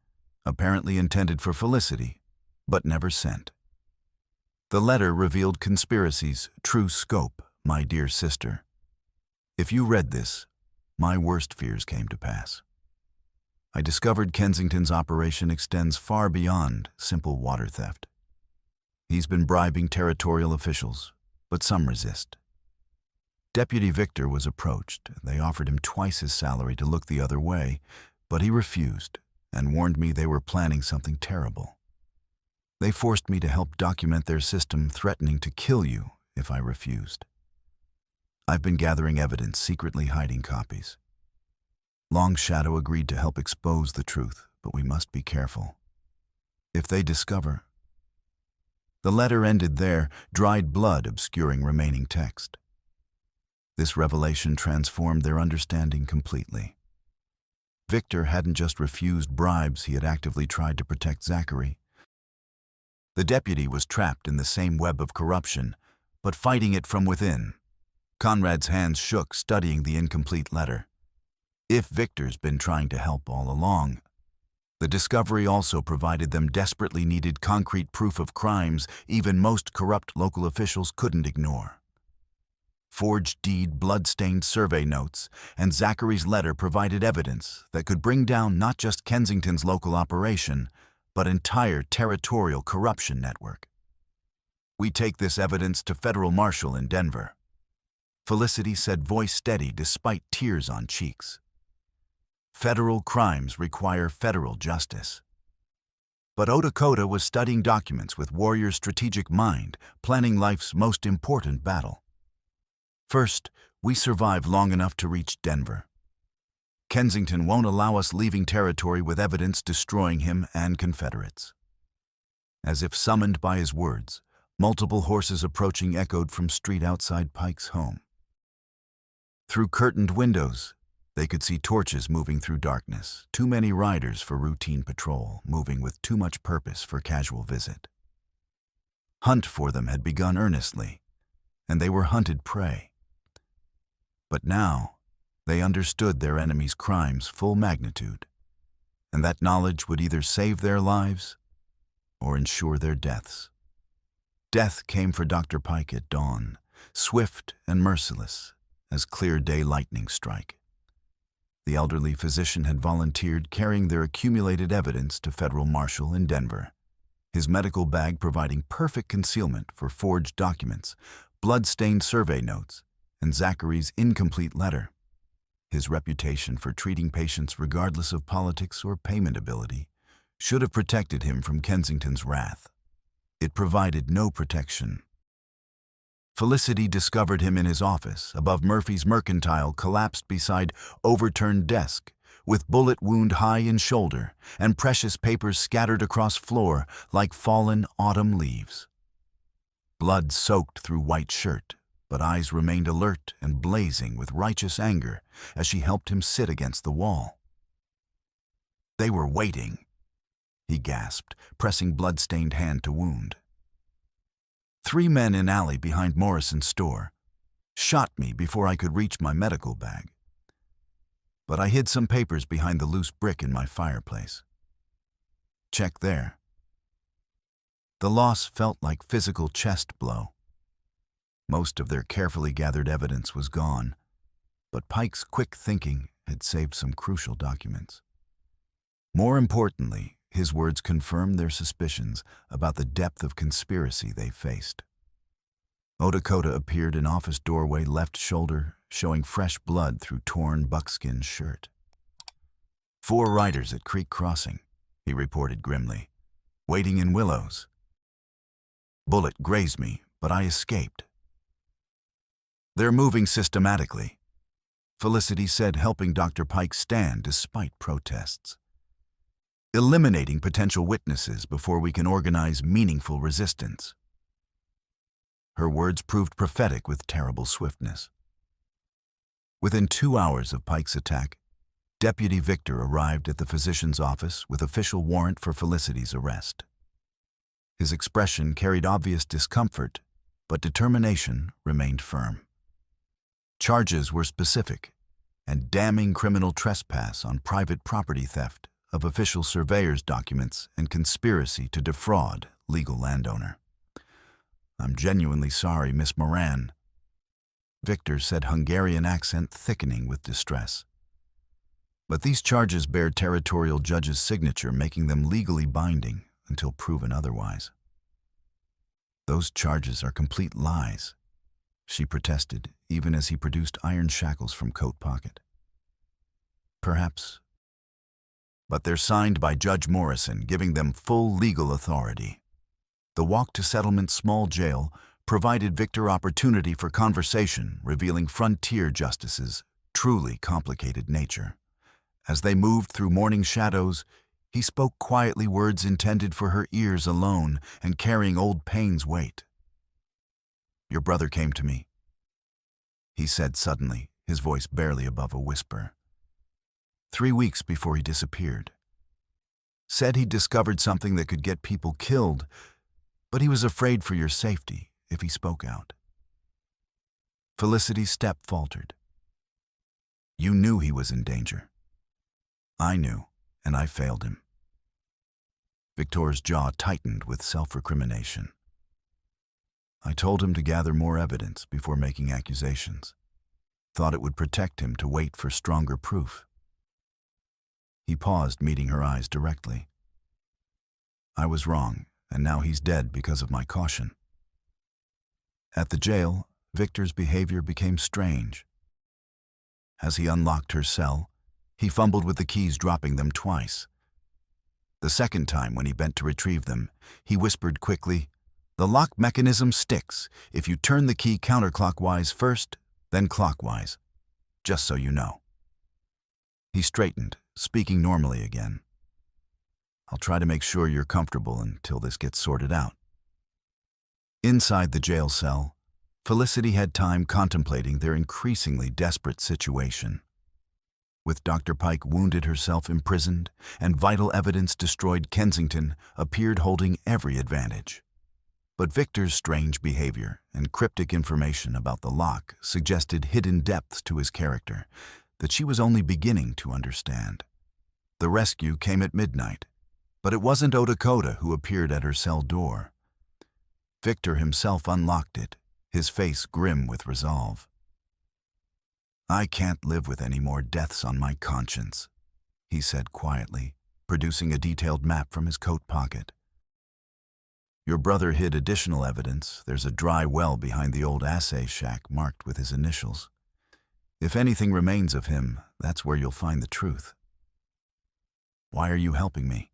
apparently intended for Felicity, but never sent. The letter revealed conspiracy's true scope, my dear sister. If you read this, my worst fears came to pass. I discovered Kensington's operation extends far beyond simple water theft. He's been bribing territorial officials, but some resist. Deputy Victor was approached. They offered him twice his salary to look the other way, but he refused and warned me they were planning something terrible. They forced me to help document their system, threatening to kill you if I refused. I've been gathering evidence, secretly hiding copies. Long Shadow agreed to help expose the truth, but we must be careful. If they discover... The letter ended there, dried blood obscuring remaining text. This revelation transformed their understanding completely. Victor hadn't just refused bribes, he had actively tried to protect Zachary. The deputy was trapped in the same web of corruption, but fighting it from within. Conrad's hands shook, studying the incomplete letter. If Victor's been trying to help all along, the discovery also provided them desperately needed concrete proof of crimes even most corrupt local officials couldn't ignore. Forged deed, blood-stained survey notes, and Zachary's letter provided evidence that could bring down not just Kensington's local operation, but entire territorial corruption network. We take this evidence to Federal Marshal in Denver. Felicity said, voice steady despite tears on cheeks. Federal crimes require federal justice. But Lakota was studying documents with warrior strategic mind, planning life's most important battle. First, we survive long enough to reach Denver. Kensington won't allow us leaving territory with evidence destroying him and Confederates. As if summoned by his words, multiple horses approaching echoed from street outside Pike's home. Through curtained windows, they could see torches moving through darkness, too many riders for routine patrol, moving with too much purpose for casual visit. Hunt for them had begun earnestly, and they were hunted prey. But now, they understood their enemy's crimes' full magnitude, and that knowledge would either save their lives or ensure their deaths. Death came for Dr. Pike at dawn, swift and merciless as clear day lightning strike. The elderly physician had volunteered, carrying their accumulated evidence to Federal Marshal in Denver, his medical bag providing perfect concealment for forged documents, blood-stained survey notes, and Zachary's incomplete letter. His reputation for treating patients regardless of politics or payment ability should have protected him from Kensington's wrath. It provided no protection. Felicity discovered him in his office, above Murphy's Mercantile, collapsed beside overturned desk, with bullet wound high in shoulder and precious papers scattered across floor like fallen autumn leaves. Blood soaked through white shirt, but eyes remained alert and blazing with righteous anger as she helped him sit against the wall. "They were waiting," he gasped, pressing blood-stained hand to wound. "3 men in alley behind Morrison's store shot me before I could reach my medical bag. But I hid some papers behind the loose brick in my fireplace. Check there." The loss felt like physical chest blow. Most of their carefully gathered evidence was gone, but Pike's quick thinking had saved some crucial documents. More importantly, his words confirmed their suspicions about the depth of conspiracy they faced. Lakota appeared in office doorway, left shoulder, showing fresh blood through torn buckskin shirt. "4 riders at Creek Crossing," he reported grimly, "waiting in willows. Bullet grazed me, but I escaped." "They're moving systematically," Felicity said, helping Dr. Pike stand despite protests. "Eliminating potential witnesses before we can organize meaningful resistance." Her words proved prophetic with terrible swiftness. Within 2 hours of Pike's attack, Deputy Victor arrived at the physician's office with official warrant for Felicity's arrest. His expression carried obvious discomfort, but determination remained firm. Charges were specific, and damning criminal trespass on private property theft of official surveyor's documents and conspiracy to defraud legal landowner. "I'm genuinely sorry, Miss Moran," Victor said, Hungarian accent thickening with distress. "But these charges bear territorial judge's signature, making them legally binding until proven otherwise." "Those charges are complete lies," she protested, even as he produced iron shackles from coat pocket. "Perhaps, but they're signed by Judge Morrison, giving them full legal authority." The walk to Settlement's small jail provided Victor opportunity for conversation, revealing Frontier Justice's truly complicated nature. As they moved through morning shadows, he spoke quietly, words intended for her ears alone and carrying old pain's weight. "Your brother came to me," he said suddenly, his voice barely above a whisper. 3 weeks before he disappeared. Said he'd discovered something that could get people killed, but he was afraid for your safety if he spoke out. Felicity's step faltered. "You knew he was in danger." "I knew, and I failed him." Victor's jaw tightened with self-recrimination. "I told him to gather more evidence before making accusations. Thought it would protect him to wait for stronger proof." He paused, meeting her eyes directly. "I was wrong, and now he's dead because of my caution." At the jail, Victor's behavior became strange. As he unlocked her cell, he fumbled with the keys, dropping them twice. The second time, when he bent to retrieve them, he whispered quickly, "The lock mechanism sticks if you turn the key counterclockwise first, then clockwise. Just so you know." He straightened, speaking normally again. "I'll try to make sure you're comfortable until this gets sorted out." Inside the jail cell, Felicity had time contemplating their increasingly desperate situation. With Dr. Pike wounded, herself imprisoned, and vital evidence destroyed, Kensington appeared holding every advantage. But Victor's strange behavior and cryptic information about the lock suggested hidden depths to his character that she was only beginning to understand. The rescue came at midnight, but it wasn't Lakota who appeared at her cell door. Victor himself unlocked it, his face grim with resolve. "I can't live with any more deaths on my conscience," he said quietly, producing a detailed map from his coat pocket. "Your brother hid additional evidence. There's a dry well behind the old assay shack marked with his initials. If anything remains of him, that's where you'll find the truth." "Why are you helping me?"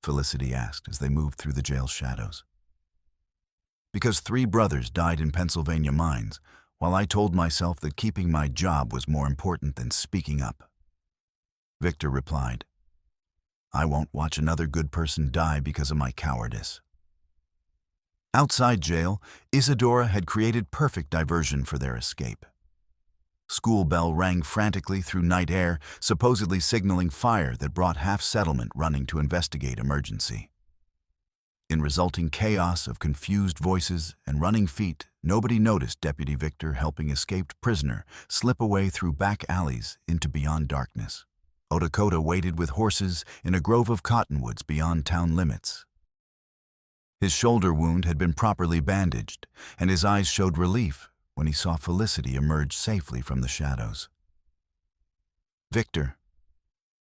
Felicity asked as they moved through the jail's shadows. "Because 3 brothers died in Pennsylvania mines, while I told myself that keeping my job was more important than speaking up," Victor replied. "I won't watch another good person die because of my cowardice." Outside jail, Isadora had created perfect diversion for their escape. School bell rang frantically through night air, supposedly signaling fire that brought half settlement running to investigate emergency. In resulting chaos of confused voices and running feet, nobody noticed Deputy Victor helping escaped prisoner slip away through back alleys into beyond darkness. Lakota waited with horses in a grove of cottonwoods beyond town limits. His shoulder wound had been properly bandaged, and his eyes showed relief when he saw Felicity emerge safely from the shadows. "Victor?"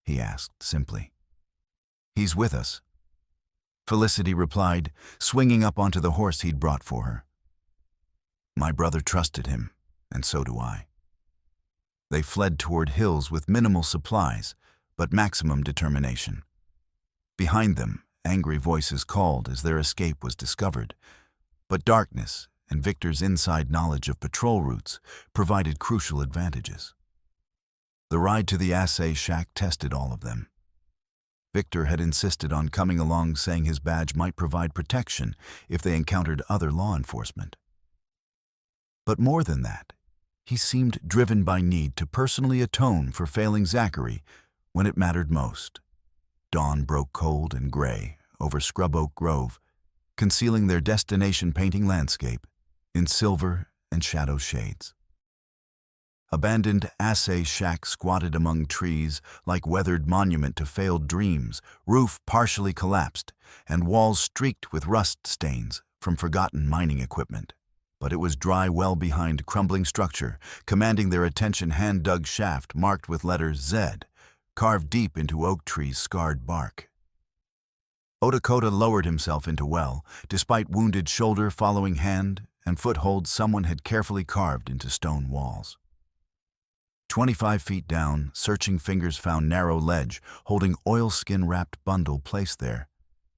he asked simply. "He's with us," Felicity replied, swinging up onto the horse he'd brought for her. "My brother trusted him, and so do I." They fled toward hills with minimal supplies, but maximum determination. Behind them, angry voices called as their escape was discovered, but darkness and Victor's inside knowledge of patrol routes provided crucial advantages. The ride to the assay shack tested all of them. Victor had insisted on coming along, saying his badge might provide protection if they encountered other law enforcement. But more than that, he seemed driven by need to personally atone for failing Zachary when it mattered most. Dawn broke cold and gray over Scrub Oak Grove, concealing their destination painting landscape in silver and shadow shades. Abandoned assay shack squatted among trees like weathered monument to failed dreams, roof partially collapsed, and walls streaked with rust stains from forgotten mining equipment. But it was dry well behind crumbling structure, commanding their attention hand-dug shaft marked with letters Z, carved deep into oak tree's scarred bark. Lakota lowered himself into well, despite wounded shoulder following hand and footholds someone had carefully carved into stone walls. 25 feet down, searching fingers found narrow ledge holding oilskin-wrapped bundle placed there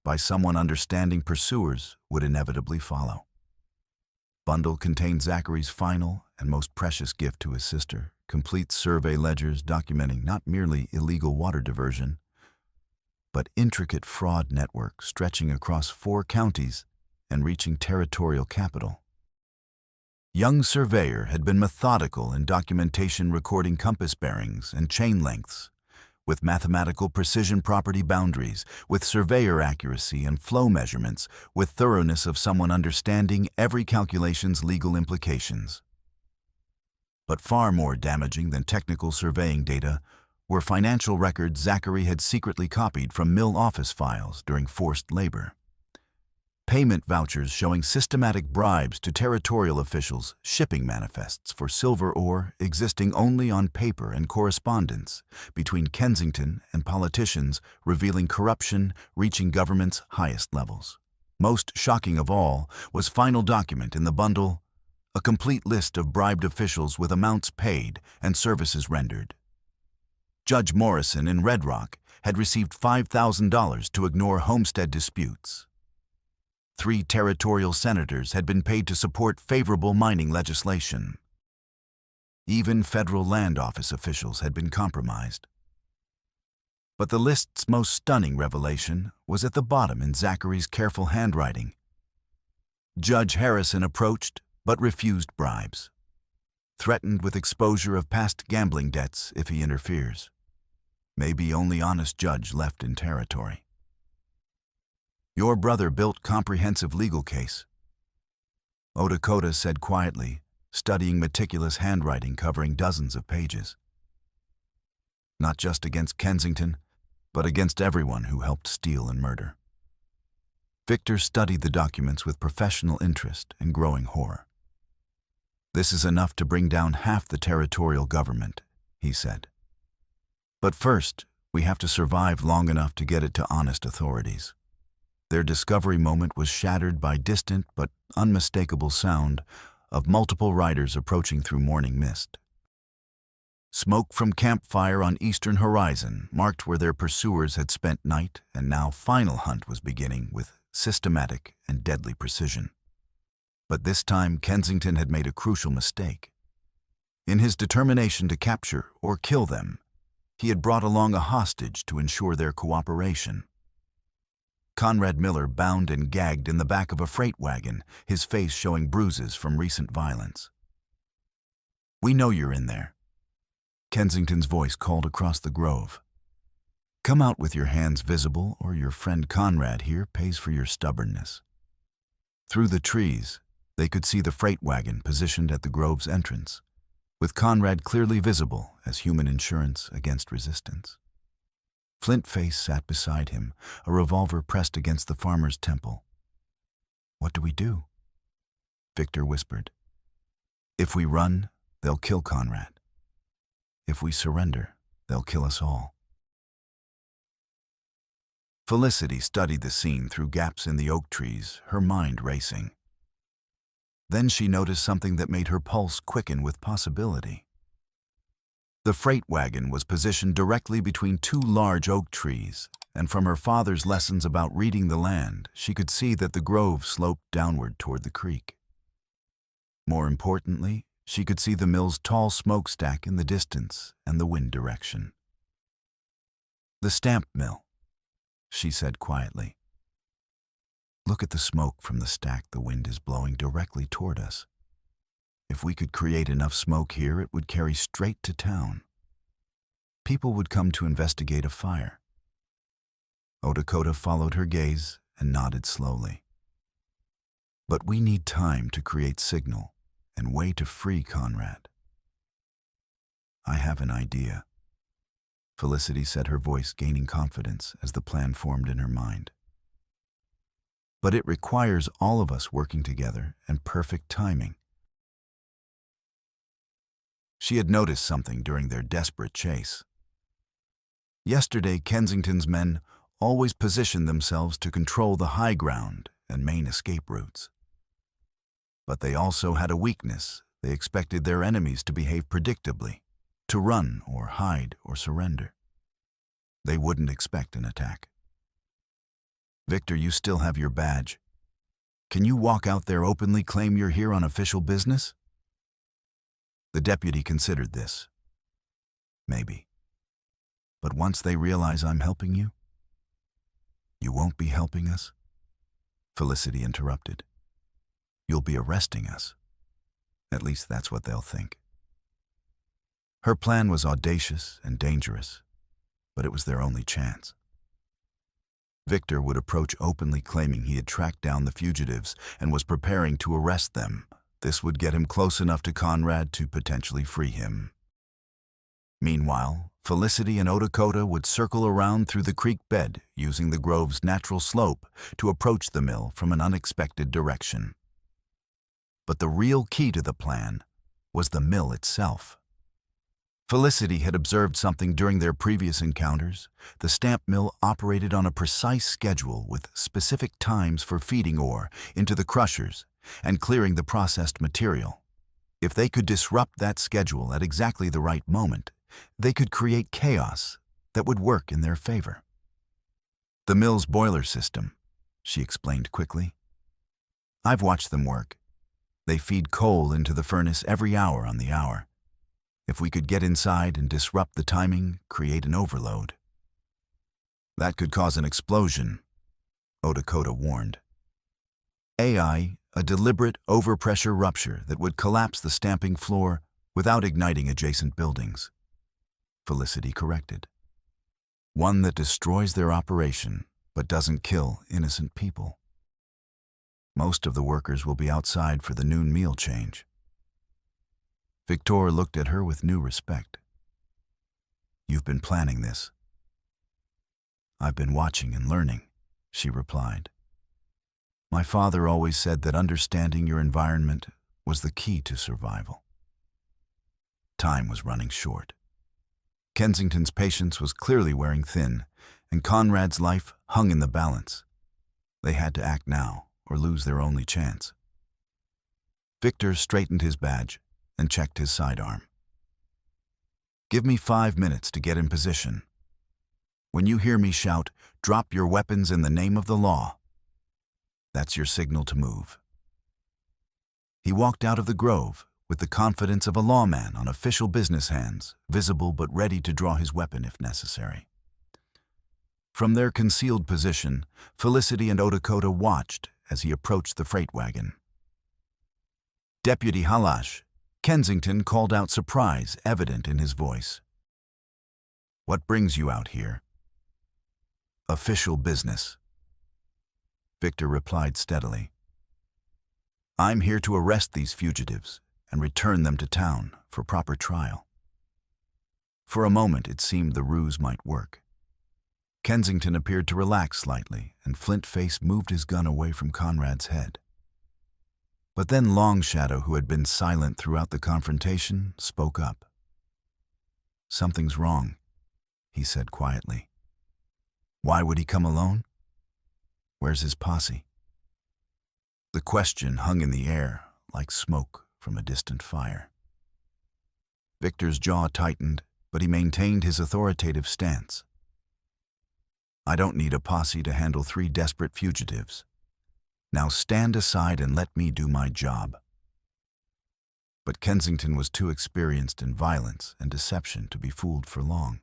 by someone understanding pursuers would inevitably follow. Bundle contained Zachary's final and most precious gift to his sister, complete survey ledgers documenting not merely illegal water diversion, but intricate fraud network stretching across 4 counties and reaching territorial capital. Young surveyor had been methodical in documentation, recording compass bearings and chain lengths, with mathematical precision property boundaries, with surveyor accuracy and flow measurements, with thoroughness of someone understanding every calculation's legal implications. But far more damaging than technical surveying data were financial records Zachary had secretly copied from mill office files during forced labor. Payment vouchers showing systematic bribes to territorial officials, shipping manifests for silver ore existing only on paper, and correspondence between Kensington and politicians revealing corruption reaching government's highest levels. Most shocking of all was final document in the bundle, a complete list of bribed officials with amounts paid and services rendered. Judge Morrison in Red Rock had received $5,000 to ignore homestead disputes. 3 territorial senators had been paid to support favorable mining legislation. Even federal land office officials had been compromised. But the list's most stunning revelation was at the bottom in Zachary's careful handwriting. Judge Harrison approached but refused bribes, threatened with exposure of past gambling debts if he interferes. Maybe only honest judge left in territory. "Your brother built comprehensive legal case," Lakota said quietly, studying meticulous handwriting covering dozens of pages. "Not just against Kensington, but against everyone who helped steal and murder." Victor studied the documents with professional interest and growing horror. "This is enough to bring down half the territorial government," he said. "But first, we have to survive long enough to get it to honest authorities." Their discovery moment was shattered by distant but unmistakable sound of multiple riders approaching through morning mist. Smoke from campfire on eastern horizon marked where their pursuers had spent night, and now final hunt was beginning with systematic and deadly precision. But this time Kensington had made a crucial mistake. In his determination to capture or kill them, he had brought along a hostage to ensure their cooperation. Conrad Miller bound and gagged in the back of a freight wagon, his face showing bruises from recent violence. "We know you're in there." Kensington's voice called across the grove. "Come out with your hands visible, or your friend Conrad here pays for your stubbornness." Through the trees, they could see the freight wagon positioned at the grove's entrance, with Conrad clearly visible as human insurance against resistance. Flint-Face sat beside him, a revolver pressed against the farmer's temple. "What do we do?" Victor whispered. "If we run, they'll kill Conrad. If we surrender, they'll kill us all." Felicity studied the scene through gaps in the oak trees, her mind racing. Then she noticed something that made her pulse quicken with possibility. The freight wagon was positioned directly between two large oak trees, and from her father's lessons about reading the land, she could see that the grove sloped downward toward the creek. More importantly, she could see the mill's tall smokestack in the distance and the wind direction. "The stamp mill," she said quietly. "Look at the smoke from the stack the wind is blowing directly toward us. If we could create enough smoke here, it would carry straight to town. People would come to investigate a fire." Lakota followed her gaze and nodded slowly. "But we need time to create signal and way to free Conrad." "I have an idea," Felicity said, her voice gaining confidence as the plan formed in her mind. "But it requires all of us working together and perfect timing." She had noticed something during their desperate chase. Yesterday, Kensington's men always positioned themselves to control the high ground and main escape routes. But they also had a weakness. They expected their enemies to behave predictably, to run or hide or surrender. They wouldn't expect an attack. "Victor, you still have your badge. Can you walk out there openly, claim you're here on official business?" The deputy considered this. "Maybe. But once they realize I'm helping you..." "You won't be helping us," Felicity interrupted. "You'll be arresting us. At least that's what they'll think." Her plan was audacious and dangerous, but it was their only chance. Victor would approach openly, claiming he had tracked down the fugitives and was preparing to arrest them. This would get him close enough to Conrad to potentially free him. Meanwhile, Felicity and Lakota would circle around through the creek bed, using the grove's natural slope to approach the mill from an unexpected direction. But the real key to the plan was the mill itself. Felicity had observed something during their previous encounters. The stamp mill operated on a precise schedule with specific times for feeding ore into the crushers and clearing the processed material. If they could disrupt that schedule at exactly the right moment, they could create chaos that would work in their favor. "The mill's boiler system," she explained quickly. "I've watched them work. They feed coal into the furnace every hour on the hour. If we could get inside and disrupt the timing, create an overload." "That could cause an explosion," Lakota warned. A deliberate overpressure rupture that would collapse the stamping floor without igniting adjacent buildings, Felicity corrected. "One that destroys their operation but doesn't kill innocent people. Most of the workers will be outside for the noon meal change." Victor looked at her with new respect. "You've been planning this." "I've been watching and learning," she replied. "My father always said that understanding your environment was the key to survival." Time was running short. Kensington's patience was clearly wearing thin, and Conrad's life hung in the balance. They had to act now or lose their only chance. Victor straightened his badge and checked his sidearm. "Give me 5 minutes to get in position. When you hear me shout, 'Drop your weapons in the name of the law,' that's your signal to move." He walked out of the grove with the confidence of a lawman on official business hands, visible but ready to draw his weapon if necessary. From their concealed position, Felicity and Lakota watched as he approached the freight wagon. "Deputy Halash," Kensington called out, surprise evident in his voice. "What brings you out here?" "Official business," Victor replied steadily. "I'm here to arrest these fugitives and return them to town for proper trial." For a moment it seemed the ruse might work. Kensington appeared to relax slightly, and Flint-Face moved his gun away from Conrad's head. But then Long Shadow, who had been silent throughout the confrontation, spoke up. "Something's wrong," he said quietly. "Why would he come alone? Where's his posse?" The question hung in the air like smoke from a distant fire. Victor's jaw tightened, but he maintained his authoritative stance. "I don't need a posse to handle 3 desperate fugitives. Now stand aside and let me do my job." But Kensington was too experienced in violence and deception to be fooled for long.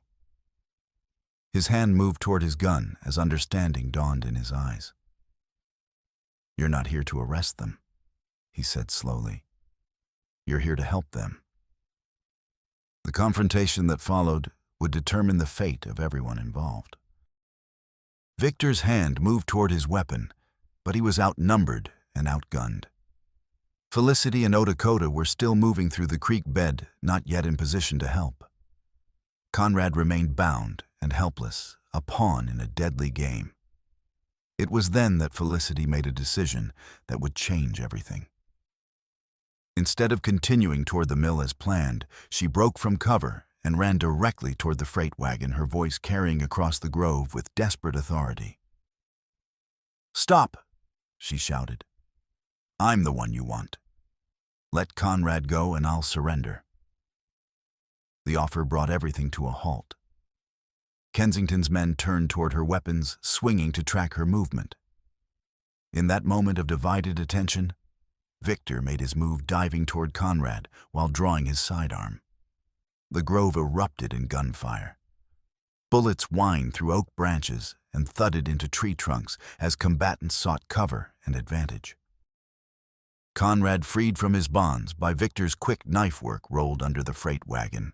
His hand moved toward his gun as understanding dawned in his eyes. "You're not here to arrest them," he said slowly. "You're here to help them." The confrontation that followed would determine the fate of everyone involved. Victor's hand moved toward his weapon, but he was outnumbered and outgunned. Felicity and Lakota were still moving through the creek bed, not yet in position to help. Conrad remained bound and helpless, a pawn in a deadly game. It was then that Felicity made a decision that would change everything. Instead of continuing toward the mill as planned, she broke from cover and ran directly toward the freight wagon, her voice carrying across the grove with desperate authority. "Stop!" she shouted. "I'm the one you want. Let Conrad go and I'll surrender." The offer brought everything to a halt. Kensington's men turned toward her weapons, swinging to track her movement. In that moment of divided attention, Victor made his move, diving toward Conrad while drawing his sidearm. The grove erupted in gunfire. Bullets whined through oak branches and thudded into tree trunks as combatants sought cover and advantage. Conrad, freed from his bonds by Victor's quick knife work, rolled under the freight wagon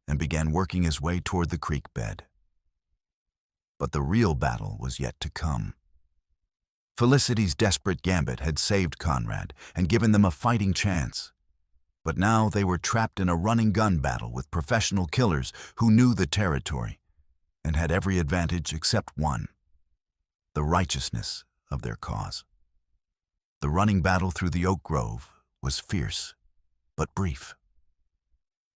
and began working his way toward the creek bed. But the real battle was yet to come. Felicity's desperate gambit had saved Conrad and given them a fighting chance. But now they were trapped in a running gun battle with professional killers who knew the territory and had every advantage except one: the righteousness of their cause. The running battle through the oak grove was fierce, but brief.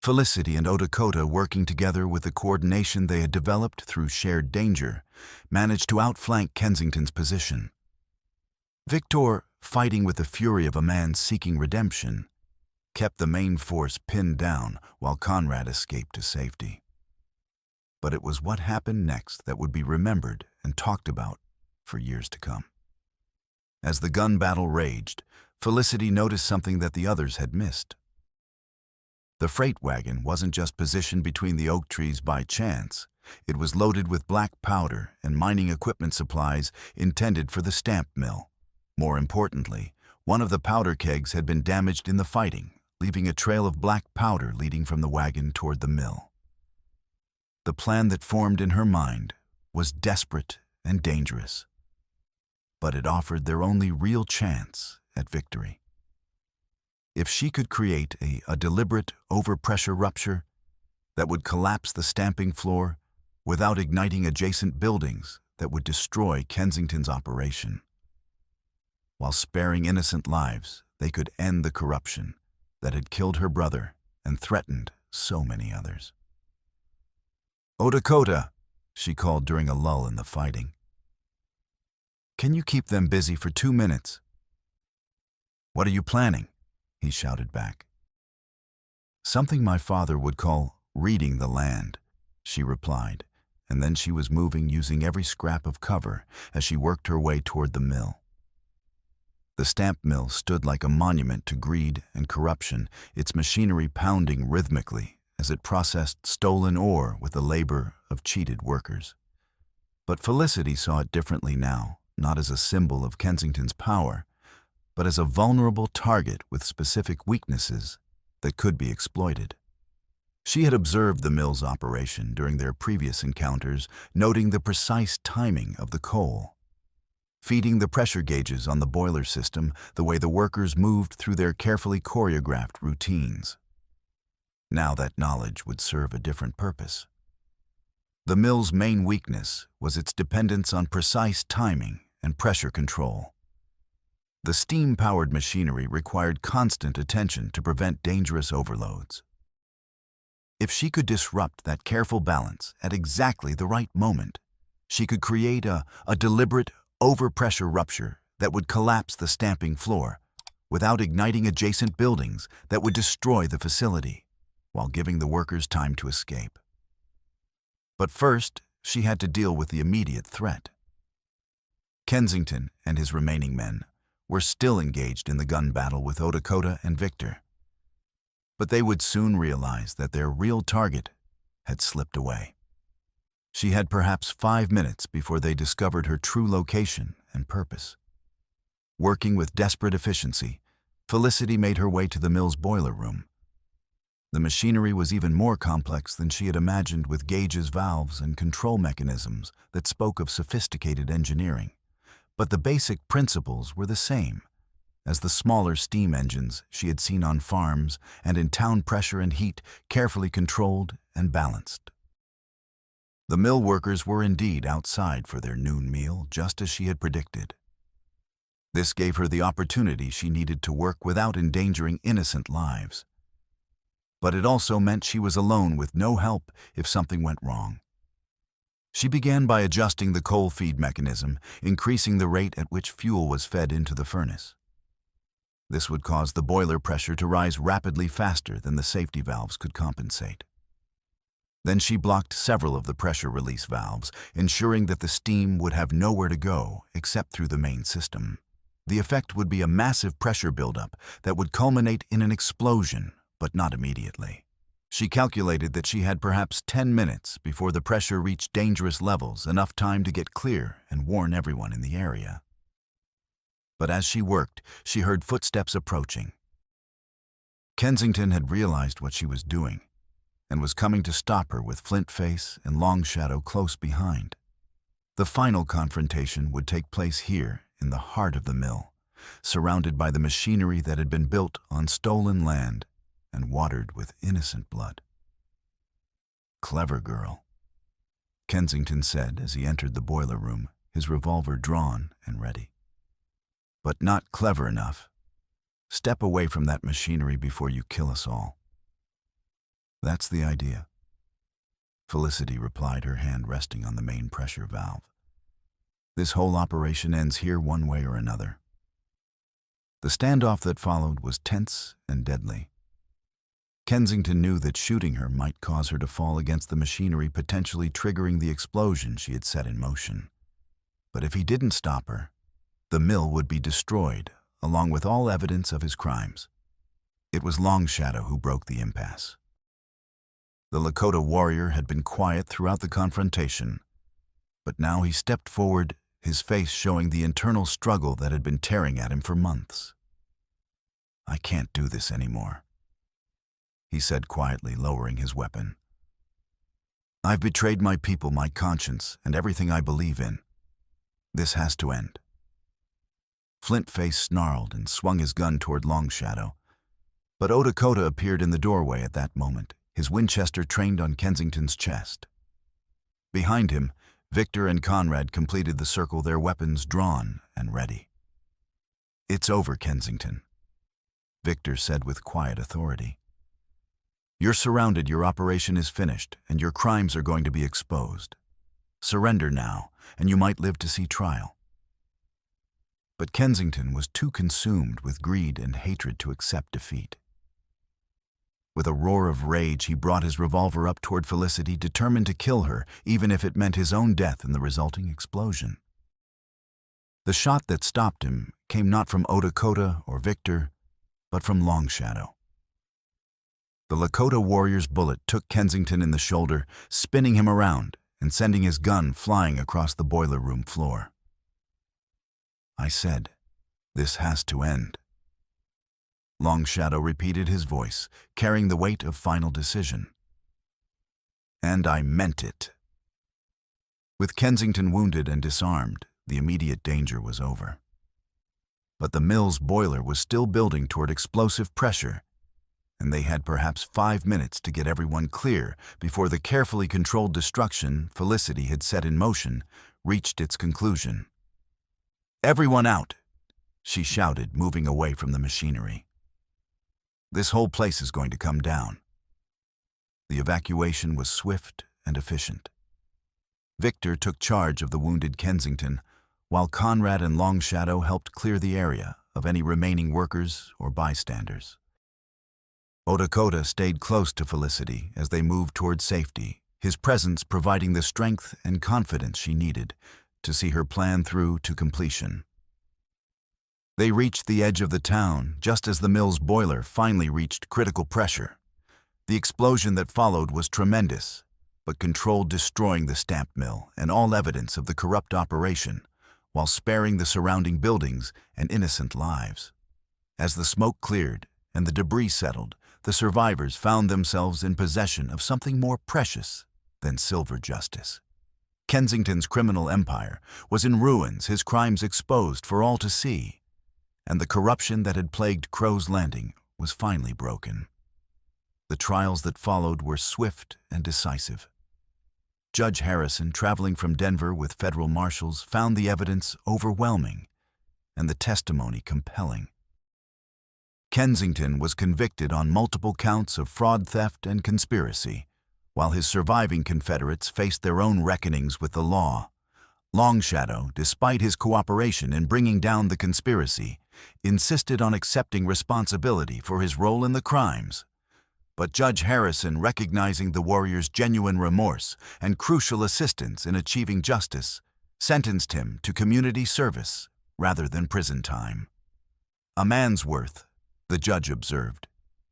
Felicity and Lakota, working together with the coordination they had developed through shared danger, managed to outflank Kensington's position. Victor, fighting with the fury of a man seeking redemption, kept the main force pinned down while Conrad escaped to safety. But it was what happened next that would be remembered and talked about for years to come. As the gun battle raged, Felicity noticed something that the others had missed. The freight wagon wasn't just positioned between the oak trees by chance. It was loaded with black powder and mining equipment supplies intended for the stamp mill. More importantly, one of the powder kegs had been damaged in the fighting, leaving a trail of black powder leading from the wagon toward the mill. The plan that formed in her mind was desperate and dangerous, but it offered their only real chance at victory. If she could create a deliberate overpressure rupture that would collapse the stamping floor without igniting adjacent buildings that would destroy Kensington's operation. While sparing innocent lives, they could end the corruption that had killed her brother and threatened so many others. "Lakota," she called during a lull in the fighting. "Can you keep them busy for 2 minutes?" "What are you planning?" he shouted back. "Something my father would call reading the land," she replied, and then she was moving, using every scrap of cover as she worked her way toward the mill. The stamp mill stood like a monument to greed and corruption, its machinery pounding rhythmically as it processed stolen ore with the labor of cheated workers. But Felicity saw it differently now, not as a symbol of Kensington's power, but as a vulnerable target with specific weaknesses that could be exploited. She had observed the mill's operation during their previous encounters, noting the precise timing of the coal, feeding the pressure gauges on the boiler system the way the workers moved through their carefully choreographed routines. Now that knowledge would serve a different purpose. The mill's main weakness was its dependence on precise timing and pressure control. The steam-powered machinery required constant attention to prevent dangerous overloads. If she could disrupt that careful balance at exactly the right moment, she could create a deliberate, overpressure rupture that would collapse the stamping floor without igniting adjacent buildings that would destroy the facility, while giving the workers time to escape. But first, she had to deal with the immediate threat. Kensington and his remaining men were still engaged in the gun battle with Lakota and Victor. But they would soon realize that their real target had slipped away. She had perhaps 5 minutes before they discovered her true location and purpose. Working with desperate efficiency, Felicity made her way to the mill's boiler room. The machinery was even more complex than she had imagined, with gauges, valves, and control mechanisms that spoke of sophisticated engineering. But the basic principles were the same as the smaller steam engines she had seen on farms and in town, pressure and heat carefully controlled and balanced. The mill workers were indeed outside for their noon meal, just as she had predicted. This gave her the opportunity she needed to work without endangering innocent lives. But it also meant she was alone with no help if something went wrong. She began by adjusting the coal feed mechanism, increasing the rate at which fuel was fed into the furnace. This would cause the boiler pressure to rise rapidly faster than the safety valves could compensate. Then she blocked several of the pressure release valves, ensuring that the steam would have nowhere to go except through the main system. The effect would be a massive pressure buildup that would culminate in an explosion, but not immediately. She calculated that she had perhaps 10 minutes before the pressure reached dangerous levels, enough time to get clear and warn everyone in the area. But as she worked, she heard footsteps approaching. Kensington had realized what she was doing and was coming to stop her with Flintface and Long Shadow close behind. The final confrontation would take place here in the heart of the mill, surrounded by the machinery that had been built on stolen land and watered with innocent blood. "Clever girl," Kensington said as he entered the boiler room, his revolver drawn and ready. "But not clever enough. Step away from that machinery before you kill us all." "That's the idea," Felicity replied, her hand resting on the main pressure valve. "This whole operation ends here one way or another." The standoff that followed was tense and deadly. Kensington knew that shooting her might cause her to fall against the machinery, potentially triggering the explosion she had set in motion. But if he didn't stop her, the mill would be destroyed, along with all evidence of his crimes. It was Long Shadow who broke the impasse. The Lakota warrior had been quiet throughout the confrontation, but now he stepped forward, his face showing the internal struggle that had been tearing at him for months. "I can't do this anymore," he said quietly, lowering his weapon. "I've betrayed my people, my conscience, and everything I believe in. This has to end." Flintface snarled and swung his gun toward Long Shadow, but Lakota appeared in the doorway at that moment, his Winchester trained on Kensington's chest. Behind him, Victor and Conrad completed the circle, their weapons drawn and ready. "It's over, Kensington," Victor said with quiet authority. "You're surrounded, your operation is finished, and your crimes are going to be exposed. Surrender now, and you might live to see trial." But Kensington was too consumed with greed and hatred to accept defeat. With a roar of rage, he brought his revolver up toward Felicity, determined to kill her, even if it meant his own death in the resulting explosion. The shot that stopped him came not from Lakota or Victor, but from Long Shadow. The Lakota warrior's bullet took Kensington in the shoulder, spinning him around and sending his gun flying across the boiler room floor. I said, "This has to end." Long Shadow repeated his voice, carrying the weight of final decision. And I meant it. With Kensington wounded and disarmed, the immediate danger was over. But the mill's boiler was still building toward explosive pressure, and they had perhaps 5 minutes to get everyone clear before the carefully controlled destruction Felicity had set in motion reached its conclusion. "Everyone out," she shouted, moving away from the machinery. "This whole place is going to come down." The evacuation was swift and efficient. Victor took charge of the wounded Kensington, while Conrad and Long Shadow helped clear the area of any remaining workers or bystanders. Lakota stayed close to Felicity as they moved toward safety, his presence providing the strength and confidence she needed to see her plan through to completion. They reached the edge of the town just as the mill's boiler finally reached critical pressure. The explosion that followed was tremendous, but controlled, destroying the stamp mill and all evidence of the corrupt operation, while sparing the surrounding buildings and innocent lives. As the smoke cleared and the debris settled, the survivors found themselves in possession of something more precious than silver justice. Kensington's criminal empire was in ruins, his crimes exposed for all to see, and the corruption that had plagued Crow's Landing was finally broken. The trials that followed were swift and decisive. Judge Harrison, traveling from Denver with federal marshals, found the evidence overwhelming and the testimony compelling. Kensington was convicted on multiple counts of fraud, theft, and conspiracy, while his surviving Confederates faced their own reckonings with the law. Long Shadow, despite his cooperation in bringing down the conspiracy, insisted on accepting responsibility for his role in the crimes. But Judge Harrison, recognizing the warrior's genuine remorse and crucial assistance in achieving justice, sentenced him to community service rather than prison time. "A man's worth," the judge observed,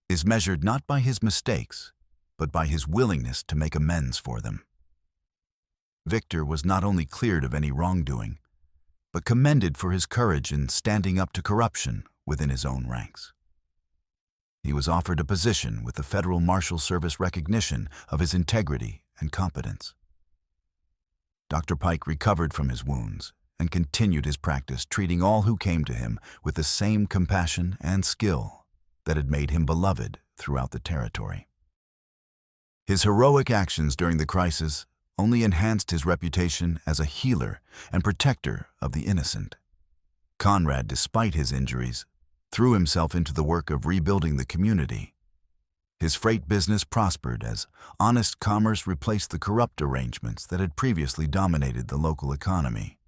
"is measured not by his mistakes, but by his willingness to make amends for them." Victor was not only cleared of any wrongdoing, but commended for his courage in standing up to corruption within his own ranks. He was offered a position with the Federal Marshal Service, recognition of his integrity and competence. Dr. Pike recovered from his wounds and continued his practice, treating all who came to him with the same compassion and skill that had made him beloved throughout the territory. His heroic actions during the crisis only enhanced his reputation as a healer and protector of the innocent. Conrad, despite his injuries, threw himself into the work of rebuilding the community. His freight business prospered as honest commerce replaced the corrupt arrangements that had previously dominated the local economy.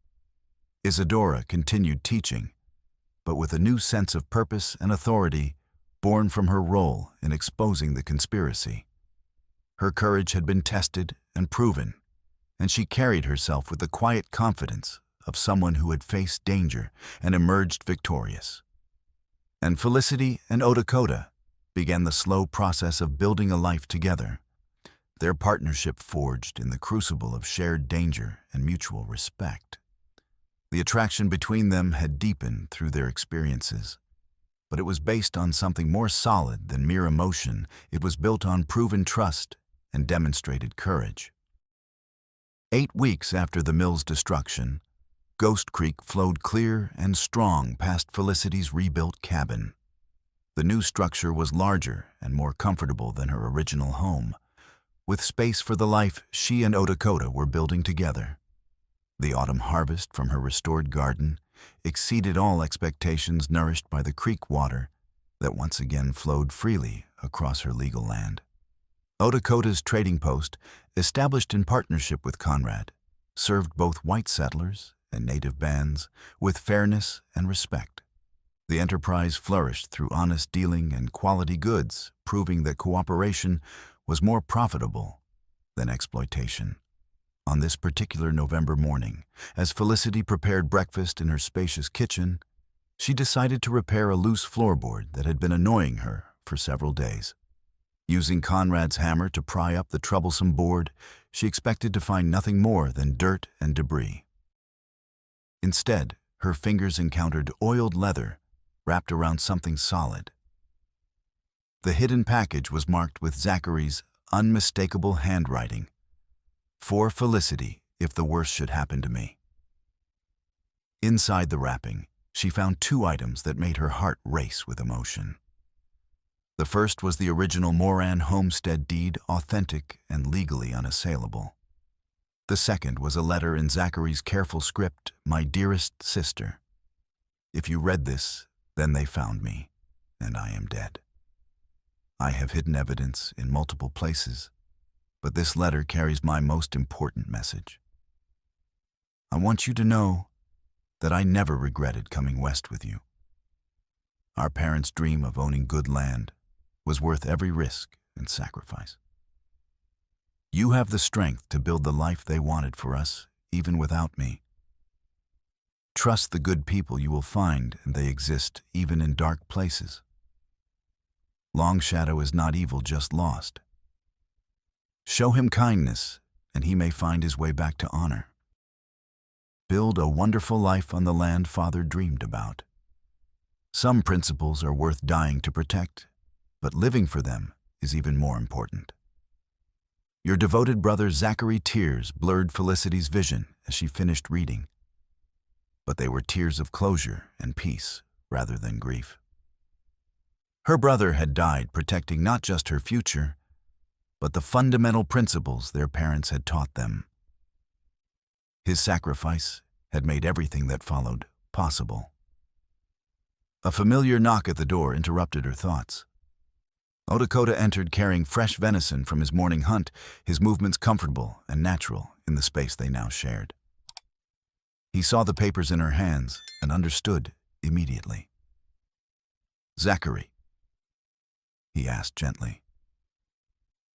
Isadora continued teaching, but with a new sense of purpose and authority born from her role in exposing the conspiracy. Her courage had been tested and proven, and she carried herself with the quiet confidence of someone who had faced danger and emerged victorious. And Felicity and Lakota began the slow process of building a life together, their partnership forged in the crucible of shared danger and mutual respect. The attraction between them had deepened through their experiences, but it was based on something more solid than mere emotion. It was built on proven trust and demonstrated courage. 8 weeks after the mill's destruction, Ghost Creek flowed clear and strong past Felicity's rebuilt cabin. The new structure was larger and more comfortable than her original home, with space for the life she and Lakota were building together. The autumn harvest from her restored garden exceeded all expectations, nourished by the creek water that once again flowed freely across her legal land. Lakota's trading post, established in partnership with Conrad, served both white settlers and native bands with fairness and respect. The enterprise flourished through honest dealing and quality goods, proving that cooperation was more profitable than exploitation. On this particular November morning, as Felicity prepared breakfast in her spacious kitchen, she decided to repair a loose floorboard that had been annoying her for several days. Using Conrad's hammer to pry up the troublesome board, she expected to find nothing more than dirt and debris. Instead, her fingers encountered oiled leather wrapped around something solid. The hidden package was marked with Zachary's unmistakable handwriting. "For Felicity, if the worst should happen to me." Inside the wrapping, she found two items that made her heart race with emotion. The first was the original Moran homestead deed, authentic and legally unassailable. The second was a letter in Zachary's careful script, "My dearest sister. If you read this, then they found me, and I am dead. I have hidden evidence in multiple places, but this letter carries my most important message. I want you to know that I never regretted coming west with you. Our parents' dream of owning good land was worth every risk and sacrifice. You have the strength to build the life they wanted for us, even without me. Trust the good people you will find, and they exist even in dark places. Long Shadow is not evil, just lost. Show him kindness, and he may find his way back to honor. Build a wonderful life on the land Father dreamed about. Some principles are worth dying to protect, but living for them is even more important. Your devoted brother Zachary." Tears blurred Felicity's vision as she finished reading, but they were tears of closure and peace rather than grief. Her brother had died protecting not just her future, but the fundamental principles their parents had taught them. His sacrifice had made everything that followed possible. A familiar knock at the door interrupted her thoughts. Lakota entered carrying fresh venison from his morning hunt, his movements comfortable and natural in the space they now shared. He saw the papers in her hands and understood immediately. "Zachary," he asked gently.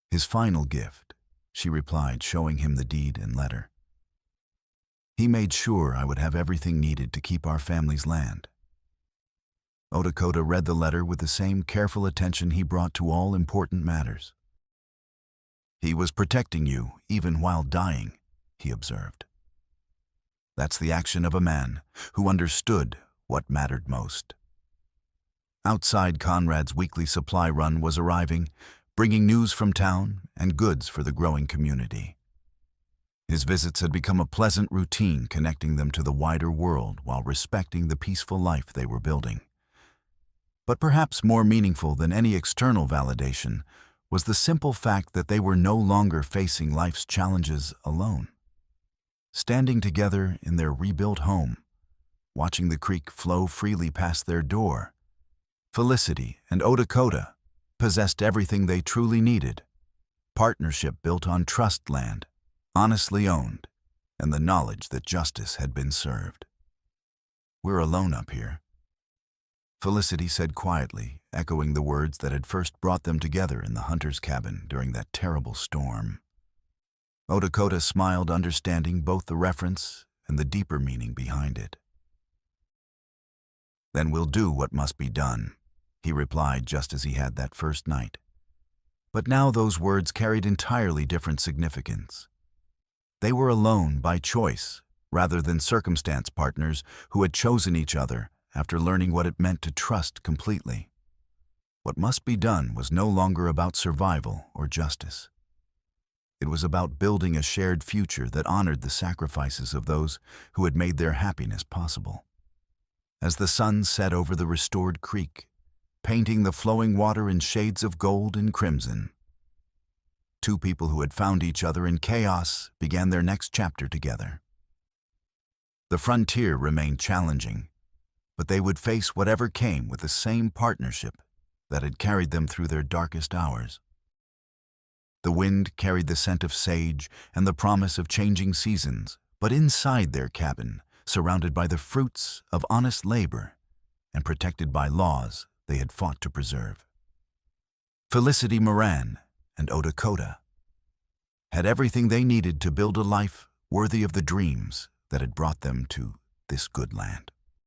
"His final gift," she replied, showing him the deed and letter. "He made sure I would have everything needed to keep our family's land." Lakota read the letter with the same careful attention he brought to all important matters. "He was protecting you even while dying," he observed. "That's the action of a man who understood what mattered most." Outside, Conrad's weekly supply run was arriving, bringing news from town and goods for the growing community. His visits had become a pleasant routine, connecting them to the wider world while respecting the peaceful life they were building. But perhaps more meaningful than any external validation was the simple fact that they were no longer facing life's challenges alone. Standing together in their rebuilt home, watching the creek flow freely past their door, Felicity and Lakota possessed everything they truly needed: partnership built on trust land, honestly owned, and the knowledge that justice had been served. "We're alone up here," Felicity said quietly, echoing the words that had first brought them together in the hunter's cabin during that terrible storm. Lakota smiled, understanding both the reference and the deeper meaning behind it. "Then we'll do what must be done," he replied, just as he had that first night. But now those words carried entirely different significance. They were alone by choice, rather than circumstance partners who had chosen each other after learning what it meant to trust completely. What must be done was no longer about survival or justice. It was about building a shared future that honored the sacrifices of those who had made their happiness possible. As the sun set over the restored creek, painting the flowing water in shades of gold and crimson, two people who had found each other in chaos began their next chapter together. The frontier remained challenging, but they would face whatever came with the same partnership that had carried them through their darkest hours. The wind carried the scent of sage and the promise of changing seasons, but inside their cabin, surrounded by the fruits of honest labor and protected by laws they had fought to preserve, Felicity Moran and Lakota had everything they needed to build a life worthy of the dreams that had brought them to this good land.